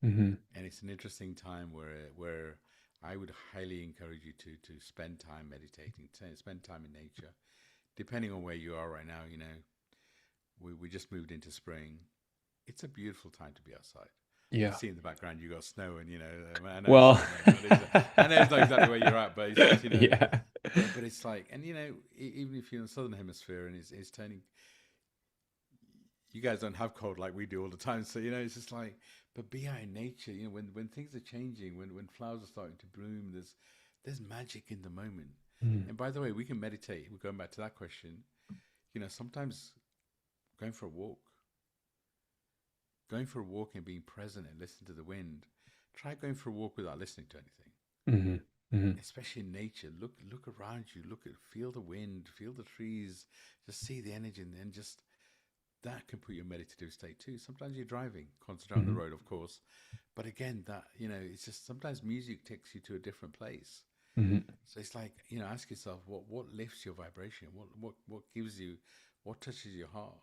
Hmm. Hmm. and it's an interesting time where I would highly encourage you to spend time meditating, to spend time in nature. Depending on where you are right now, we just moved into spring. It's a beautiful time to be outside. I Yeah. see in the background you got snow, and I know it's Well, not. I know it's not exactly where you're at, but it's just, yeah. but it's like, and even if you're in the southern hemisphere and it's turning, you guys don't have cold like we do all the time, so it's just like, but be out in nature. When things are changing, when flowers are starting to bloom, there's magic in the moment. Mm. And by the way, we can meditate. We're going back to that question. Sometimes going for a walk going for a walk and being present and listening to the wind. Try going for a walk without listening to anything, Hmm. Hmm. especially in nature. Look around you. Feel the wind, feel the trees. Just see the energy, and then just that can put you in meditative state too. Sometimes you're driving, concentrate on the Hmm. road, of course, but again, that it's just sometimes music takes you to a different place. Hmm. So it's like ask yourself what lifts your vibration, what gives you, what touches your heart.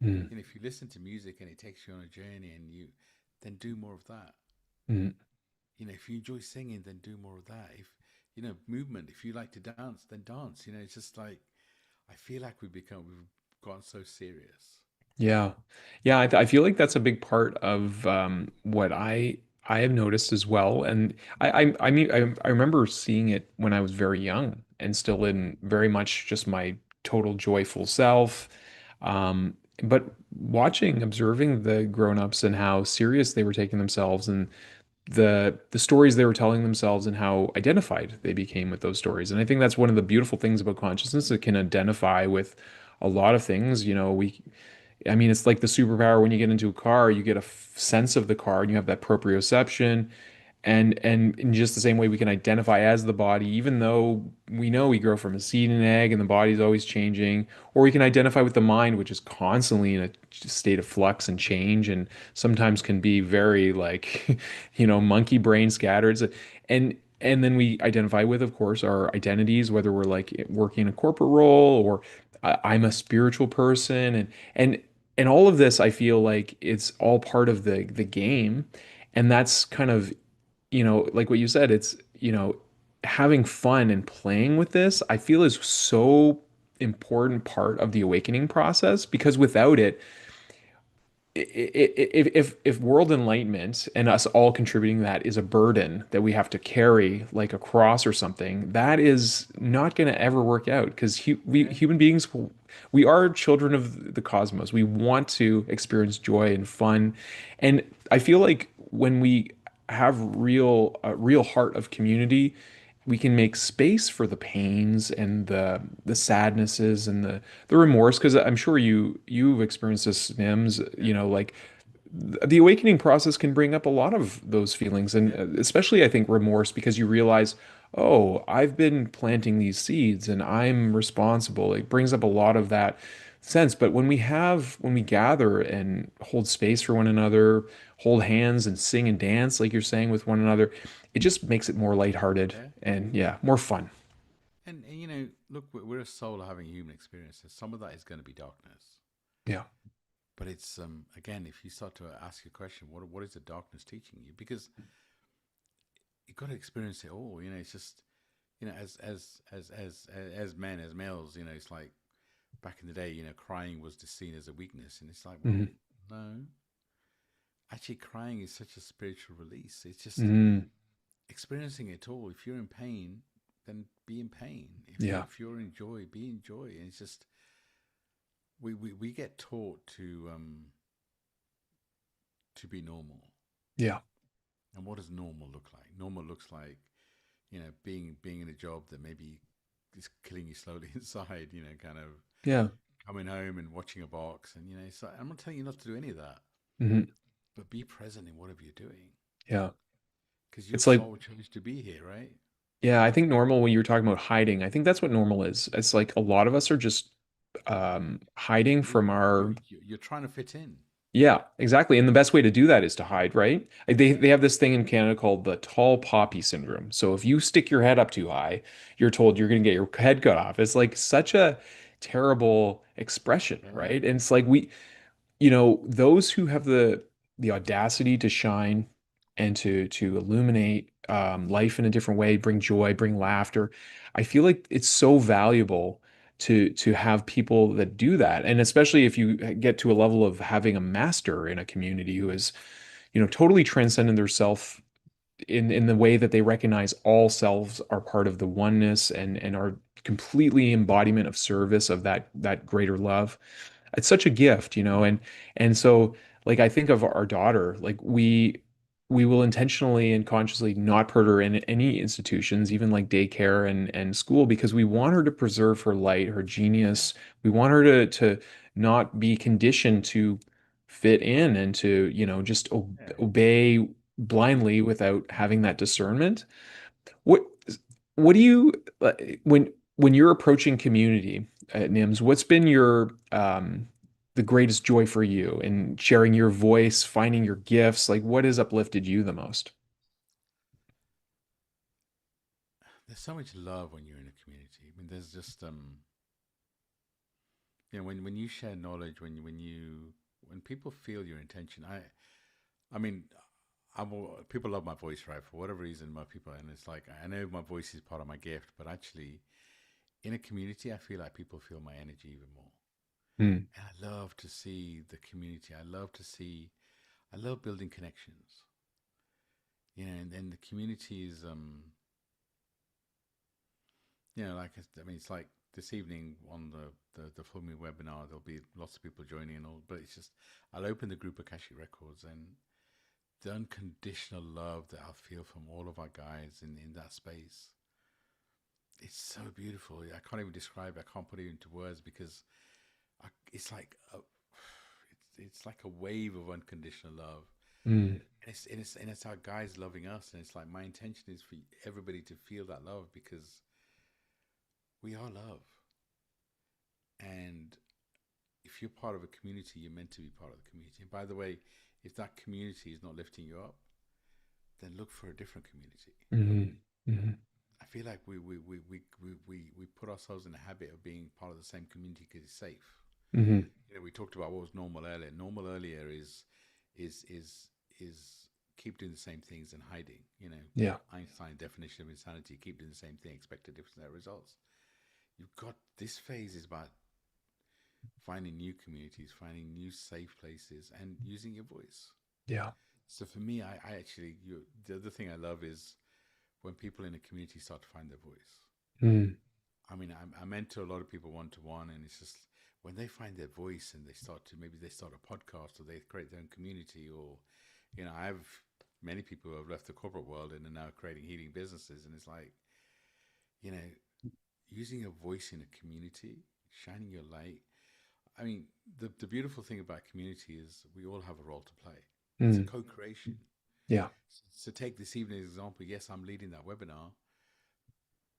Hmm. If you listen to music and it takes you on a journey, and then do more of that. Hmm. If you enjoy singing, then do more of that. If movement, if you like to dance, then dance. It's just like, I feel like we've gotten so serious. Yeah. Yeah, I feel like that's a big part of what I have noticed as well. And I mean I remember seeing it when I was very young and still in very much just my total joyful self. But watching, observing the grown-ups and how serious they were taking themselves and the stories they were telling themselves and how identified they became with those stories. And I think that's one of the beautiful things about consciousness. It can identify with a lot of things. I mean, it's like the superpower when you get into a car, you get a sense of the car and you have that proprioception. And in just the same way we can identify as the body, even though we know we grow from a seed and an egg and the body's always changing, or we can identify with the mind, which is constantly in a state of flux and change and sometimes can be very like, monkey brain scattered. And then we identify with, of course, our identities, whether we're like working a corporate role or I'm a spiritual person, and all of this, I feel like it's all part of the game, and that's kind of like what you said, it's having fun and playing with this, I feel is so important part of the awakening process because without it, if world enlightenment and us all contributing that is a burden that we have to carry like a cross or something, that is not going to ever work out because we Yeah, human beings, we are children of the cosmos. We want to experience joy and fun, and I feel like when we have real real heart of community, we can make space for the pains and the sadnesses and the remorse because I'm sure you've experienced this, Nims, yeah, like the awakening process can bring up a lot of those feelings and yeah, especially I think remorse because you realize, oh, I've been planting these seeds and I'm responsible. It brings up a lot of that sense. But when we gather and hold space for one another, hold hands and sing and dance, like you're saying, with one another, it just makes it more lighthearted yeah. and yeah, more fun. And look, we're a soul having a human experience. So some of that is going to be darkness. Yeah. But it's again, if you start to ask your question, what is the darkness teaching you? Because you've got to experience it all. It's just as men, as males, it's like back in the day, crying was just seen as a weakness, and it's like, well, Hmm. no, actually, crying is such a spiritual release. It's just Hmm. experiencing it all. If you're in pain, then be in pain. Yeah. If you're in joy, be in joy. And it's just we get taught to be normal. Yeah. And what does normal look like? Normal looks like being in a job that maybe is killing you slowly inside, kind of Yeah. coming home and watching a box. And, so I'm not telling you not to do any of that, Hmm. but be present in whatever you're doing Yeah. because your It's like, soul chose to be here, right? yeah, I think normal when you were talking about hiding, I think that's what normal is. It's like a lot of us are just hiding You, from our. you're trying to fit in. Yeah, exactly. And the best way to do that is to hide, right? Like they have this thing in Canada called the tall poppy syndrome. So if you stick your head up too high, you're told you're going to get your head cut off. It's like such a terrible expression, Yeah. right? And it's like those who have the audacity to shine and to illuminate life in a different way, bring joy, bring laughter. I feel like it's so valuable to have people that do that, and especially if you get to a level of having a master in a community who is, totally transcended their self in the way that they recognize all selves are part of the oneness and are completely embodiment of service of that greater love. It's such a gift, and so like I think of our daughter, like we will intentionally and consciously not put her in any institutions, even like daycare and school, because we want her to preserve her light, her genius. We want her to not be conditioned to fit in and to, just Yeah. obey blindly without having that discernment. What what do you when you're approaching community at NIMS, what's been your the greatest joy for you in sharing your voice, finding your gifts? Like what has uplifted you the most? There's so much love when you're in a community. I mean, there's just when you share knowledge, when people feel your intention. I mean, people love my voice, right? For whatever reason, my people, and it's like I know my voice is part of my gift, but actually, in a community, I feel like people feel my energy even more. Mm, And I love to see the community. I love building connections. And the community is, I mean, it's like this evening on the Full Moon webinar, there'll be lots of people joining and all, but it's just, I'll open the group Akashic Records and the unconditional love that I feel from all of our guys in that space. It's so beautiful. I can't even describe it. I can't put it into words because it's like it's like a wave of unconditional love. mm, And it's our guys loving us, and it's like my intention is for everybody to feel that love because we are love. And if you're part of a community, you're meant to be part of the community. And by the way, if that community is not lifting you up, then look for a different community. mm, mm, I feel like we put ourselves in the habit of being part of the same community because it's safe. mm. We talked about what was normal earlier. Normal earlier is keep doing the same things and hiding. Yeah. Einstein definition of insanity: keep doing the same thing, expect a different set of results. You've got this phase is about finding new communities, finding new safe places, and using your voice. Yeah. So for me, I actually the other thing I love is when people in a community start to find their voice. Mm, I mean, I mentor a lot of people one to one, and it's just when they find their voice and maybe they start a podcast or they create their own community, or I have many people who have left the corporate world and are now creating healing businesses, and it's like you know using your voice in a community, shining your light. I mean, the beautiful thing about community is we all have a role to play. It's a mm. co-creation. Yeah. So take this evening's example. Yes, I'm leading that webinar,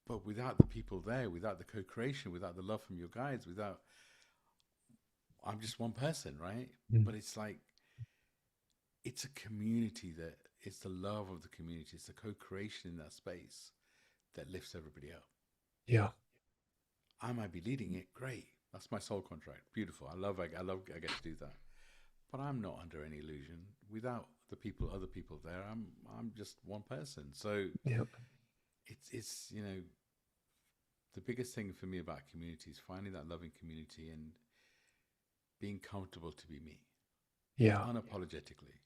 but without the people there, without the co-creation, without the love from your guides, I'm just one person, right? Mm. But it's like it's a community that it's the love of the community. It's the co-creation in that space that lifts everybody up. Yeah. I might be leading it, great. That's my soul contract. Beautiful. I get to do that. But I'm not under any illusion. Without other people there, I'm just one person. So Yep. it's the biggest thing for me about community is finding that loving community and being comfortable to be me, Yeah. unapologetically.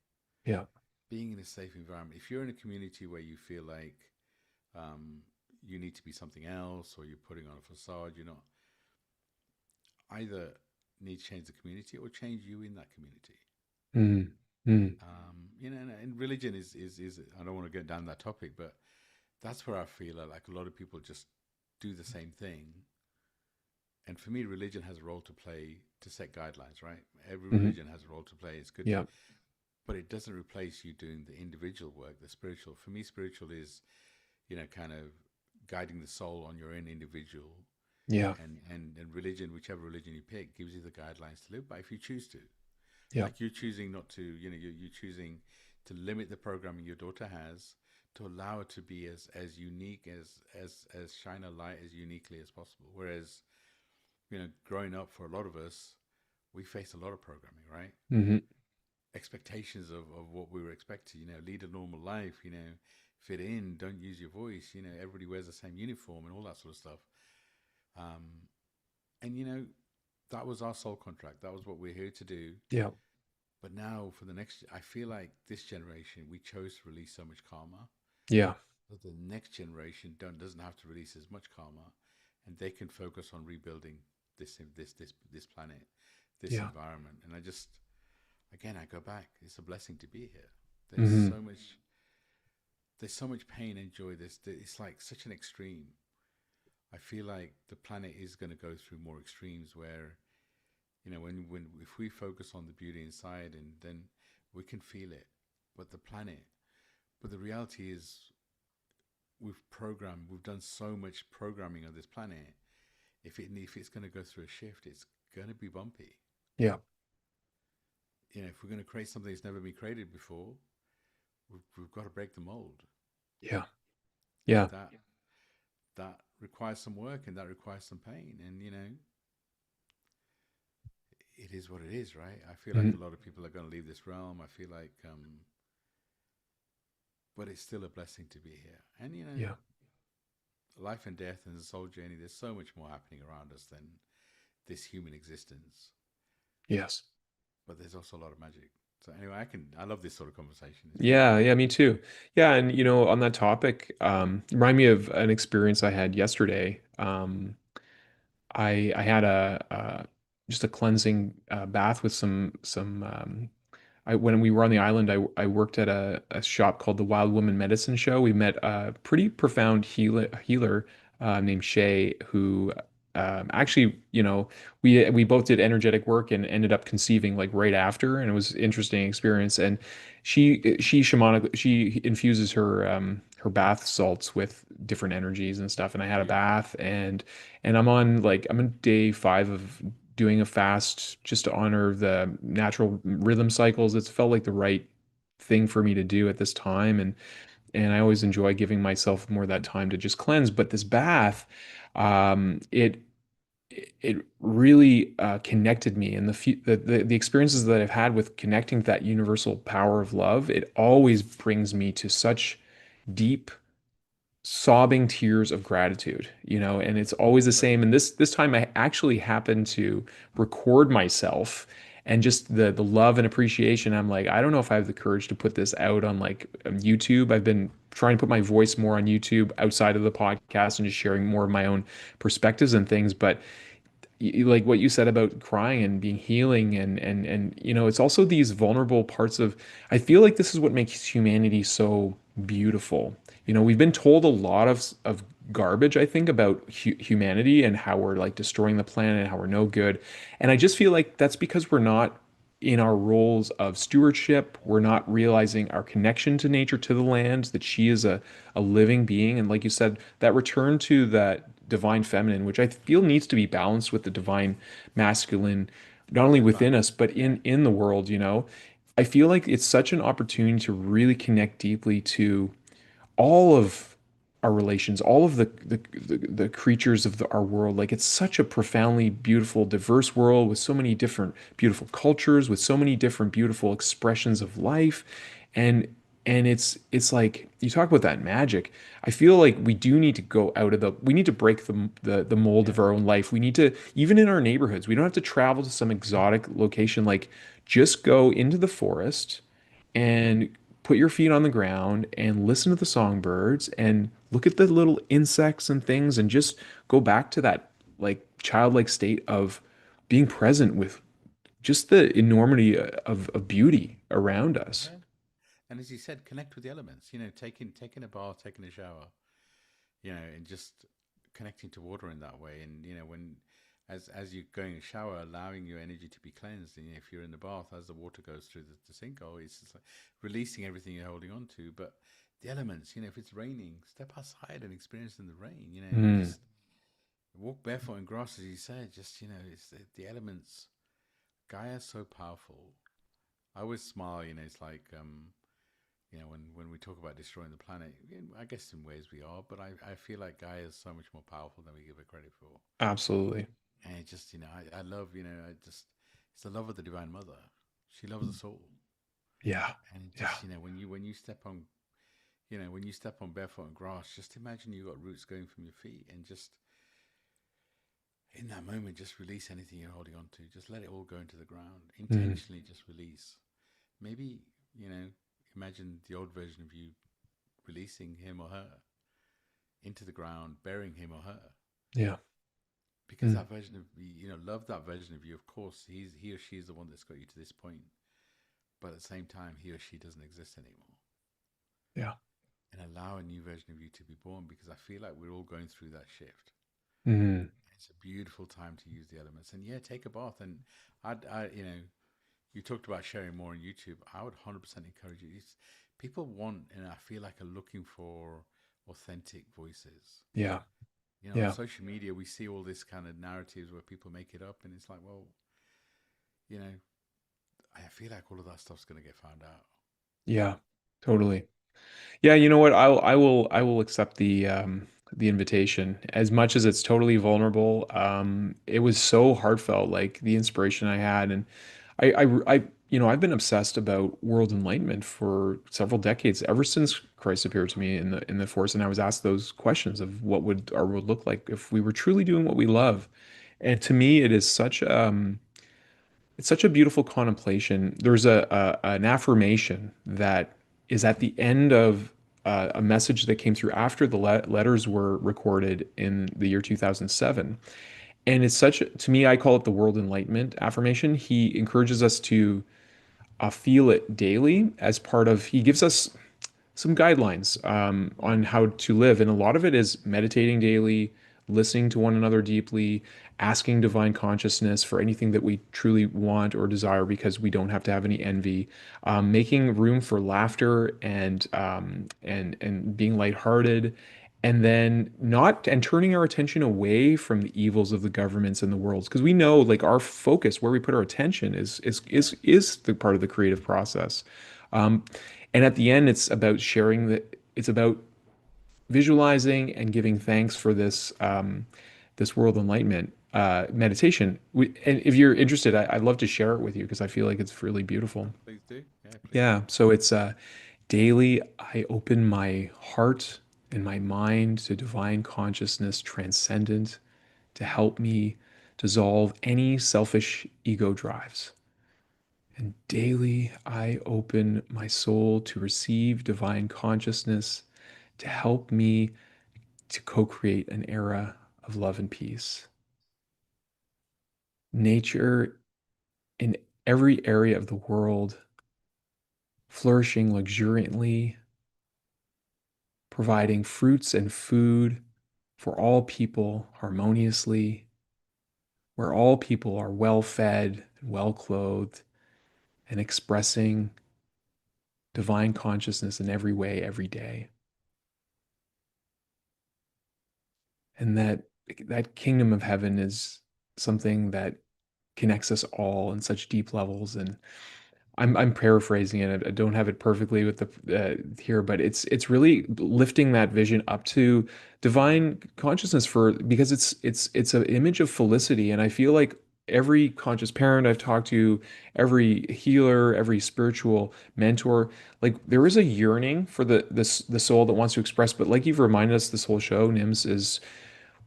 Yeah. Being in a safe environment. If you're in a community where you feel like you need to be something else or you're putting on a facade, you're not either need to change the community or change you in that community. Mm, mm. And religion is I don't want to get down that topic, but that's where I feel like a lot of people just do the same thing. And for me, religion has a role to play to set guidelines, right? Every Hmm. religion has a role to play. It's good to, Yeah. but it doesn't replace you doing the individual work, the spiritual. For me, spiritual is, kind of guiding the soul on your own individual. Yeah. And religion, whichever religion you pick, gives you the guidelines to live by if you choose to. Yeah. Like you're choosing not to, you're choosing to limit the programming your daughter has to allow her to be as unique as shine a light as uniquely as possible. Whereas, growing up for a lot of us, we face a lot of programming, right? Hmm. Expectations of what we were expected, lead a normal life, fit in, don't use your voice, everybody wears the same uniform and all that sort of stuff. Um, and that was our soul contract. That was what we're here to do. Yeah. But now for the next, I feel like this generation, we chose to release so much karma Yeah. that the next generation doesn't have to release as much karma, and they can focus on rebuilding this planet, this Yeah. environment. And I just, again, I go back. It's a blessing to be here. There's Hmm. so much, there's so much pain and joy. It's like such an extreme. I feel like the planet is going to go through more extremes where, when if we focus on the beauty inside, and then we can feel it. But the planet, but the reality is, we've done so much programming on this planet. If it's going to go through a shift, it's going to be bumpy. Yeah. If we're going to create something that's never been created before, we've got to break the mold, Yeah. and Yeah. that requires some work, and that requires some pain. And it is what it is, right? I feel like a Hmm. lot of people are going to leave this realm. I feel like, but it's still a blessing to be here. And Yeah. life and death and the soul journey. There's so much more happening around us than this human existence. Yes. But there's also a lot of magic. So anyway, I love this sort of conversation. It's fun. Yeah, yeah, me too. Yeah, and on that topic, remind me of an experience I had yesterday. I had just a cleansing bath with some when we were on the island, I worked at a shop called the Wild Woman Medicine Show. We met a pretty profound healer named Shay, who actually, we both did energetic work and ended up conceiving like right after, and it was an interesting experience. And she infuses her bath salts with different energies and stuff. And I had a Yeah. bath, and I'm on day 5 of doing a fast just to honor the natural rhythm cycles. It's felt like the right thing for me to do at this time, and I always enjoy giving myself more of that time to just cleanse. But this bath, it really connected me, and the experiences that I've had with connecting to that universal power of love, it always brings me to such deep sobbing tears of gratitude, and it's always the Right. same. And this time I actually happened to record myself, and just the love and appreciation. I'm like, I don't know if I have the courage to put this out on like YouTube. I've been trying to put my voice more on YouTube outside of the podcast and just sharing more of my own perspectives and things. But like what you said about crying and being healing, and it's also these vulnerable parts of, I feel like this is what makes humanity so beautiful. We've been told a lot of garbage, I think, about humanity and how we're like destroying the planet and how we're no good. And I just feel like that's because we're not in our roles of stewardship. We're not realizing our connection to nature, to the land, that she is a living being. And like you said, that return to that divine feminine, which I feel needs to be balanced with the divine masculine, not only within Exactly. us, but in the world, I feel like it's such an opportunity to really connect deeply to all of our relations, all of the creatures of our world. Like it's such a profoundly beautiful, diverse world with so many different beautiful cultures, with so many different beautiful expressions of life, and it's like you talk about that magic. I feel like we do need to go out of we need to break the mold of Yeah. our own life. We need to, even in our neighborhoods, we don't have to travel to some exotic location. Like just go into the forest and put your feet on the ground and listen to the songbirds and look at the little insects and things, and just go back to that like childlike state of being present with just the enormity of beauty around us. Yeah. And as you said, connect with the elements. Taking a bath, taking a shower. and just connecting to water in that way. And when as you're going to shower, allowing your energy to be cleansed. And if you're in the bath, as the water goes through the sink, it's just like releasing everything you're holding on to. But the elements, if it's raining, step outside and experience in the rain. Mm, Just walk barefoot in grass, as you said. Just it's the elements. Gaia's so powerful. I always smile. It's like when we talk about destroying the planet, I guess in ways we are, but I feel like Gaia is so much more powerful than we give it credit for. absolutely. And it just, I love, it's the love of the Divine Mother. She loves us all. Yeah. And it Yeah. just, when you step on, when you step on barefoot on grass, just imagine you got roots going from your feet, and just in that moment, just release anything you're holding on to. Just let it all go into the ground. Mm, Intentionally just release. Maybe, imagine the old version of you releasing him or her into the ground, burying him or her. yeah. Because Mm, that version of love that version of you. Of course, he or she is the one that's got you to this point, but at the same time, he or she doesn't exist anymore. yeah. And allow a new version of you to be born, because I feel like we're all going through that shift. Mm, It's a beautiful time to use the elements, and yeah, take a bath. And I you talked about sharing more on YouTube. I would 100% encourage you. People want, and I feel like, are looking for authentic voices. yeah. On Yeah. social media, we see all this kind of narratives where people make it up, and it's like, well, you know, I feel like all of that stuff's going to get found out. Yeah. Totally. Yeah, you know what? I will accept the invitation. As much as it's totally vulnerable, it was so heartfelt, like the inspiration I had. And I've been obsessed about world enlightenment for several decades, ever since Christ appeared to me in the Force, and I was asked those questions of what would our world look like if we were truly doing what we love. And to me, it's such a beautiful contemplation. There's an affirmation that is at the end of a message that came through after the letters were recorded in the year 2007. And it's such, to me, I call it the world enlightenment affirmation. He encourages us to feel it daily as part of, he gives us some guidelines on Mm. how to live. And a lot of it is meditating daily, listening to one another deeply, asking divine consciousness for anything that we truly want or desire because we don't have to have any envy, making room for laughter and being lighthearted. And then not and turning our attention away from the evils of the governments and the worlds, because we know like our focus, where we put our attention, Yeah. is the part of the creative process. Um, and at the end, it's about visualizing and giving thanks for this world enlightenment meditation. And if you're interested, I'd love to share it with you because I feel like it's really beautiful. Please do. Yeah, please Yeah. do. So it's daily, I open my heart and my mind to divine consciousness transcendent to help me dissolve any selfish ego drives. And daily I open my soul to receive divine consciousness to help me to co create an era of love and peace. Nature in every area of the world flourishing luxuriantly, providing fruits and food for all people harmoniously, where all people are well fed and well clothed and expressing divine consciousness in every way, every day. And that kingdom of heaven is something that connects us all in such deep levels. And I'm paraphrasing it. I don't have it perfectly with the here, but it's really lifting that vision up to divine consciousness for because it's an image of felicity. And I feel like every conscious parent I've talked to, every healer, every spiritual mentor, like there is a yearning for the soul that wants to express. But like you've reminded us this whole show, Nims, is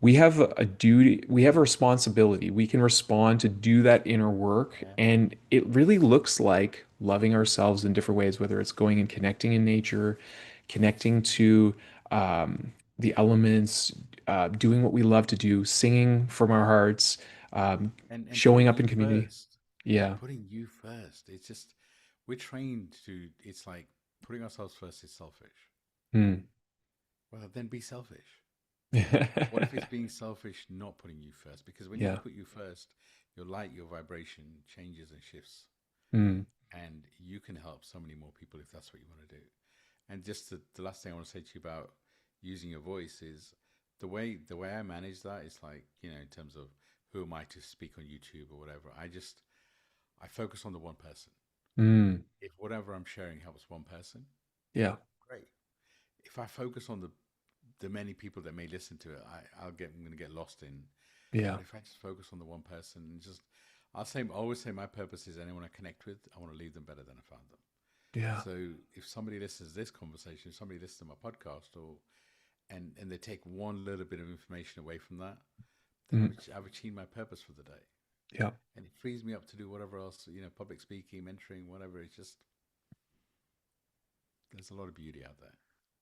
we have a duty, we have a responsibility. We can respond to do that inner work. Yeah. And it really looks like loving ourselves in different ways, whether it's going and connecting in nature, connecting to the elements, doing what we love to do, singing from our hearts, And showing putting up in you community. first. Yeah. Putting you first. It's just, we're trained to, it's like putting ourselves first is selfish. Hmm. Well, then be selfish. What if it's being selfish, not putting you first? Because when you Yeah. put you first, your light, your vibration changes and shifts, Mm. and you can help so many more people if that's what you want to do. And just the last thing I want to say to you about using your voice is the way I manage that is like, in terms of who am I to speak on YouTube or whatever. I focus on the one person. Mm. If whatever I'm sharing helps one person, Yeah. great. If I focus on the many people that may listen to it, I'm gonna get lost in. Yeah. But if I just focus on the one person and just I always say my purpose is anyone I connect with, I want to leave them better than I found them. Yeah. So if somebody listens to this conversation, if somebody listens to my podcast, or and they take one little bit of information away from that, then Mm. I've achieved my purpose for the day, Yeah. and it frees me up to do whatever else, public speaking, mentoring, whatever. It's just there's a lot of beauty out there.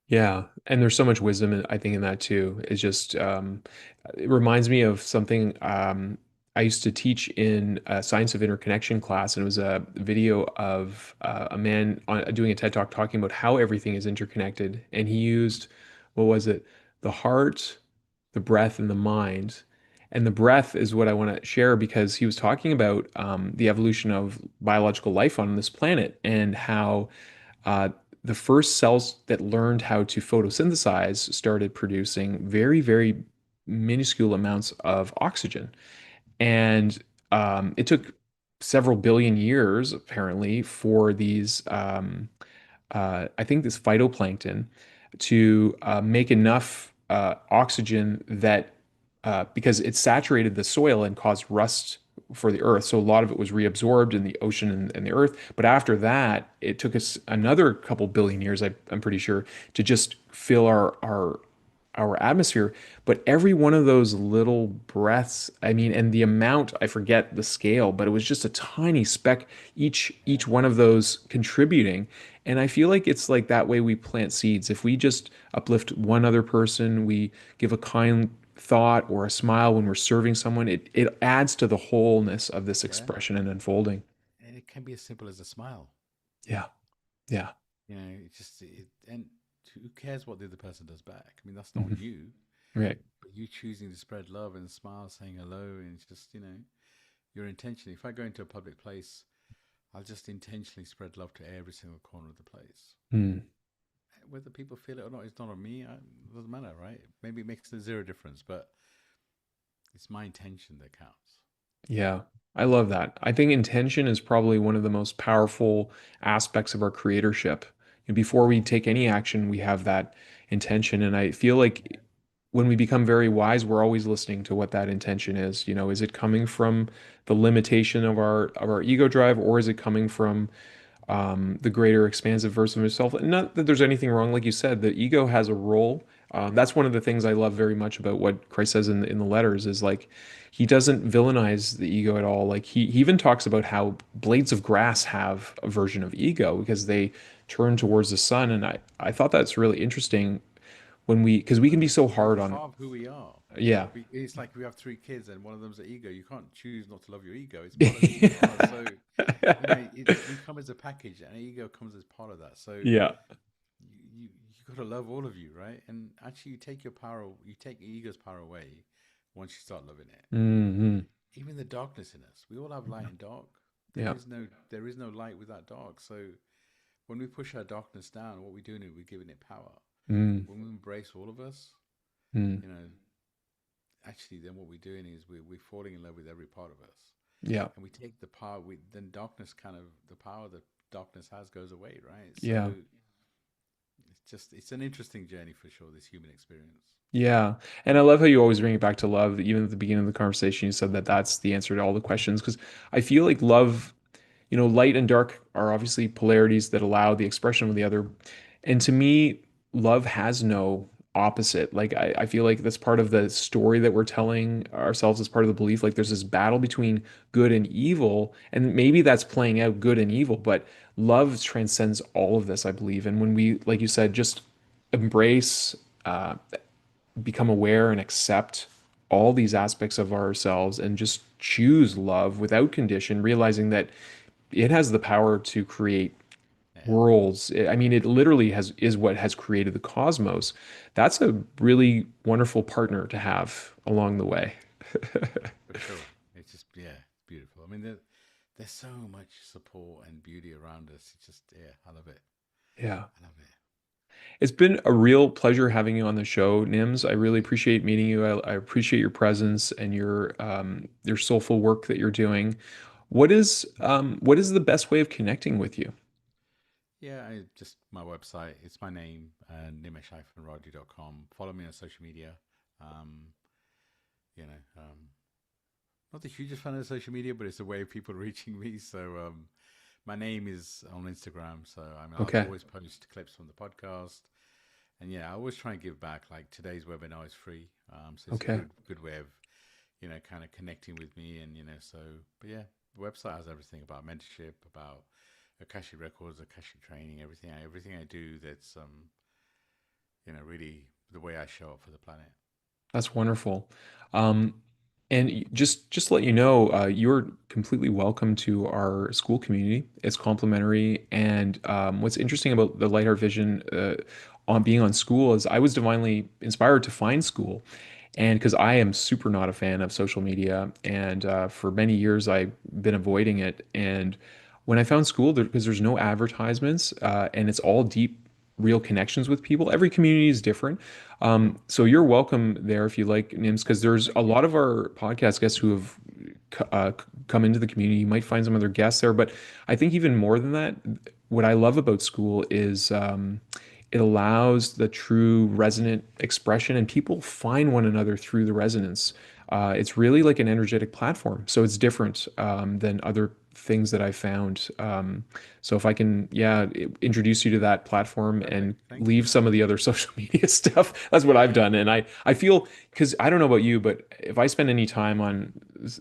Yeah, and there's so much wisdom, I think, in that too. It's just it reminds me of something I used to teach in a science of interconnection class, and it was a video of a man doing a TED talk talking about how everything is interconnected, and he used, what was it? The heart, the breath, and the mind. And the breath is what I want to share because he was talking about the evolution of biological life on this planet and how uh, the first cells that learned how to photosynthesize started producing very, very minuscule amounts of oxygen. And it took several billion years, apparently, for I think this phytoplankton to make enough oxygen that because it saturated the soil and caused rust for the earth. So a lot of it was reabsorbed in the ocean and the earth. But after that, it took us another couple billion years, I'm pretty sure, to just fill our atmosphere. But every one of those little breaths, I mean, and the amount, I forget the scale, but it was just a tiny speck, each Yeah, one of those contributing. And I feel like it's like that way we plant seeds. If we just uplift one other person, we give a kind thought or a smile when we're serving someone, it adds to the wholeness of this yeah, expression and unfolding. and it can be as simple as a smile. Yeah. Yeah. And who cares what the other person does back? I mean, that's not on Mhm. you, Right. but you choosing to spread love and smile, saying hello, and it's just your intention. If I go into a public place, I'll just intentionally spread love to every single corner of the place. Mm. Whether people feel it or not, it's not on me. It doesn't matter, right? Maybe it makes a zero difference, but it's my intention that counts. Yeah, I love that. I think intention is probably one of the most powerful aspects of our creatorship. And before we take any action, we have that intention. And I feel like when we become very wise, we're always listening to what that intention is. Is it coming from the limitation of our ego drive, or is it coming from the greater expansive version of himself? And not that there's anything wrong, like you said, the ego has a role. That's one of the things I love very much about what Christ says in the letters is like he doesn't villainize the ego at all. Like he even talks about how blades of grass have a version of ego because they turn towards the sun. And I thought that's really interesting because we can be so They're hard on, part of who we are. yeah. It's like we have three kids and one of them's an ego. You can't choose not to love your ego. It's part of who you are. So, we come as a package and ego comes as part of that. So Yeah. you got to love all of you, right? And actually, you take ego's power away once you start loving it. Hmm. Even the darkness in us, we all have light and dark. Yeah. There is no light without dark. So when we push our darkness down, what we're doing is we're giving it power. Mm. When we embrace all of us, Mm. you know, actually, then what we're doing is we're falling in love with every part of us, Yeah. and we take the power. Then darkness the power that darkness has goes away, right? Yeah. So it's an interesting journey for sure. This human experience. Yeah. And I love how you always bring it back to love. Even at the beginning of the conversation, you said that that's the answer to all the questions. Because I feel like love, light and dark are obviously polarities that allow the expression of the other. And to me, love has no opposite. Like, I feel like that's part of the story that we're telling ourselves as part of the belief. Like, there's this battle between good and evil. And maybe that's playing out good and evil, but love transcends all of this, I believe. And when we, like you said, just embrace, become aware and accept all these aspects of ourselves and just choose love without condition, realizing that it has the power to create worlds. I mean, it literally is what has created the cosmos. That's a really wonderful partner to have along the way. For sure. It's just, yeah, it's beautiful. I mean, there's so much support and beauty around us. It's just, yeah, I love it. Yeah. I love it. It's been a real pleasure having you on the show, Nims. I really Thank you. appreciate meeting you. I appreciate your presence and your soulful work that you're doing. What is the best way of connecting with you? Yeah, just my website. It's my name, nimesh-radia.com. Follow me on social media. Um, you know, not the hugest fan of social media, but it's a way of people reaching me. So my name is on Instagram. So I mean, I'll Okay. always post clips from the podcast. And yeah, I always try and give back. Like today's webinar is free, so it's a Okay. good way of kind of connecting with me. And so but yeah, the website has everything about mentorship, about Akashic Records, Akashic training, everything I do. That's really the way I show up for the planet. That's wonderful. Um, and just to let you know, you're completely welcome to our school community. It's complimentary. And what's interesting about the Light Heart Vision on being on school is I was divinely inspired to find school. And because I am super not a fan of social media, and for many years I've been avoiding it. And when I found school, because there's no advertisements, and it's all deep, real connections with people. Every community is different. Sure. So you're welcome there if you like, Nims, because there's a Thank you. lot of our podcast guests who have come into the community. You might find some other guests there, but I think even more than that, what I love about school is it allows the true resonant expression, and people find one another through the resonance. It's really like an energetic platform, so it's different than other things that I found. So if I can, yeah, introduce you to that platform and Perfect. Thank you. leave some of the other social media stuff, that's what I've done. And I feel, because I don't know about you, but if I spend any time on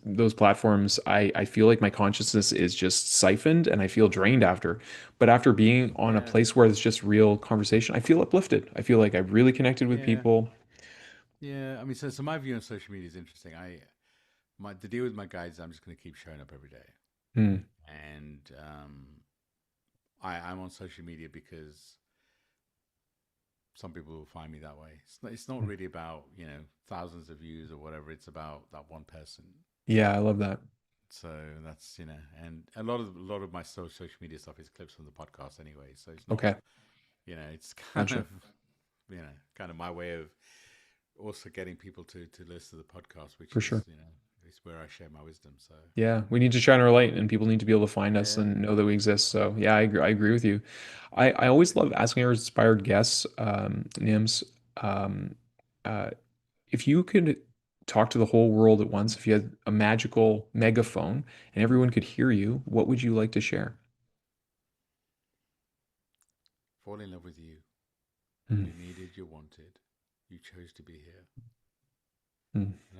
those platforms, I feel like my consciousness is just siphoned and I feel drained after. But after being on a Yeah. place where it's just real conversation, I feel uplifted. I feel like I've really connected with Yeah. people. Yeah. I mean, so my view on social media is interesting. The deal with my guides, I'm just going to keep showing up every day, Hmm. and I'm on social media because some people will find me that way. It's not really about thousands of views or whatever. It's about that one person. Yeah, I love that. So that's and a lot of my social media stuff is clips from the podcast anyway. So it's not Okay, it's kind gotcha. of kind of my way of also getting people to listen to the podcast, which For is sure. is where I share my wisdom. So Yeah, we need to shine our light, and people need to be able to find us yeah, and know that we exist. So yeah, I agree with you. I always love asking our inspired guests, Nims, um, uh, if you could talk to the whole world at once, if you had a magical megaphone and everyone could hear you, what would you like to share? fall in love with you. Mm, You needed, you wanted, you chose to be here, mm, and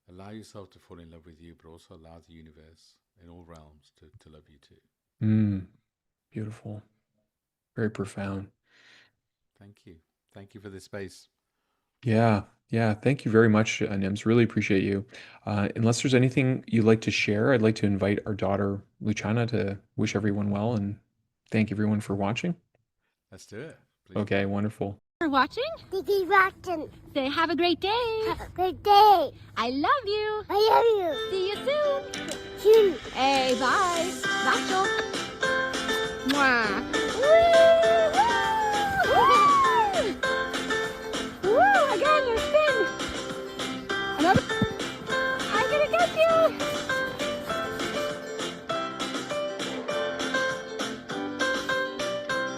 allow yourself to fall in love with you, but also allow the universe in all realms to love you too. mm. Beautiful. Very profound. Thank you. Thank you for this space. Yeah, yeah. Thank you very much, Nims. Really appreciate you. Unless there's anything you'd like to share, I'd like to invite our daughter, Luciana, to wish everyone well and thank everyone for watching. Let's do it. Please Okay, do. wonderful. For watching. Tiki Rockton. Say have a great day. Have a great day. I love you. I love you. See you soon. Soon. Hey, bye. Nacho. Mwah. Woo!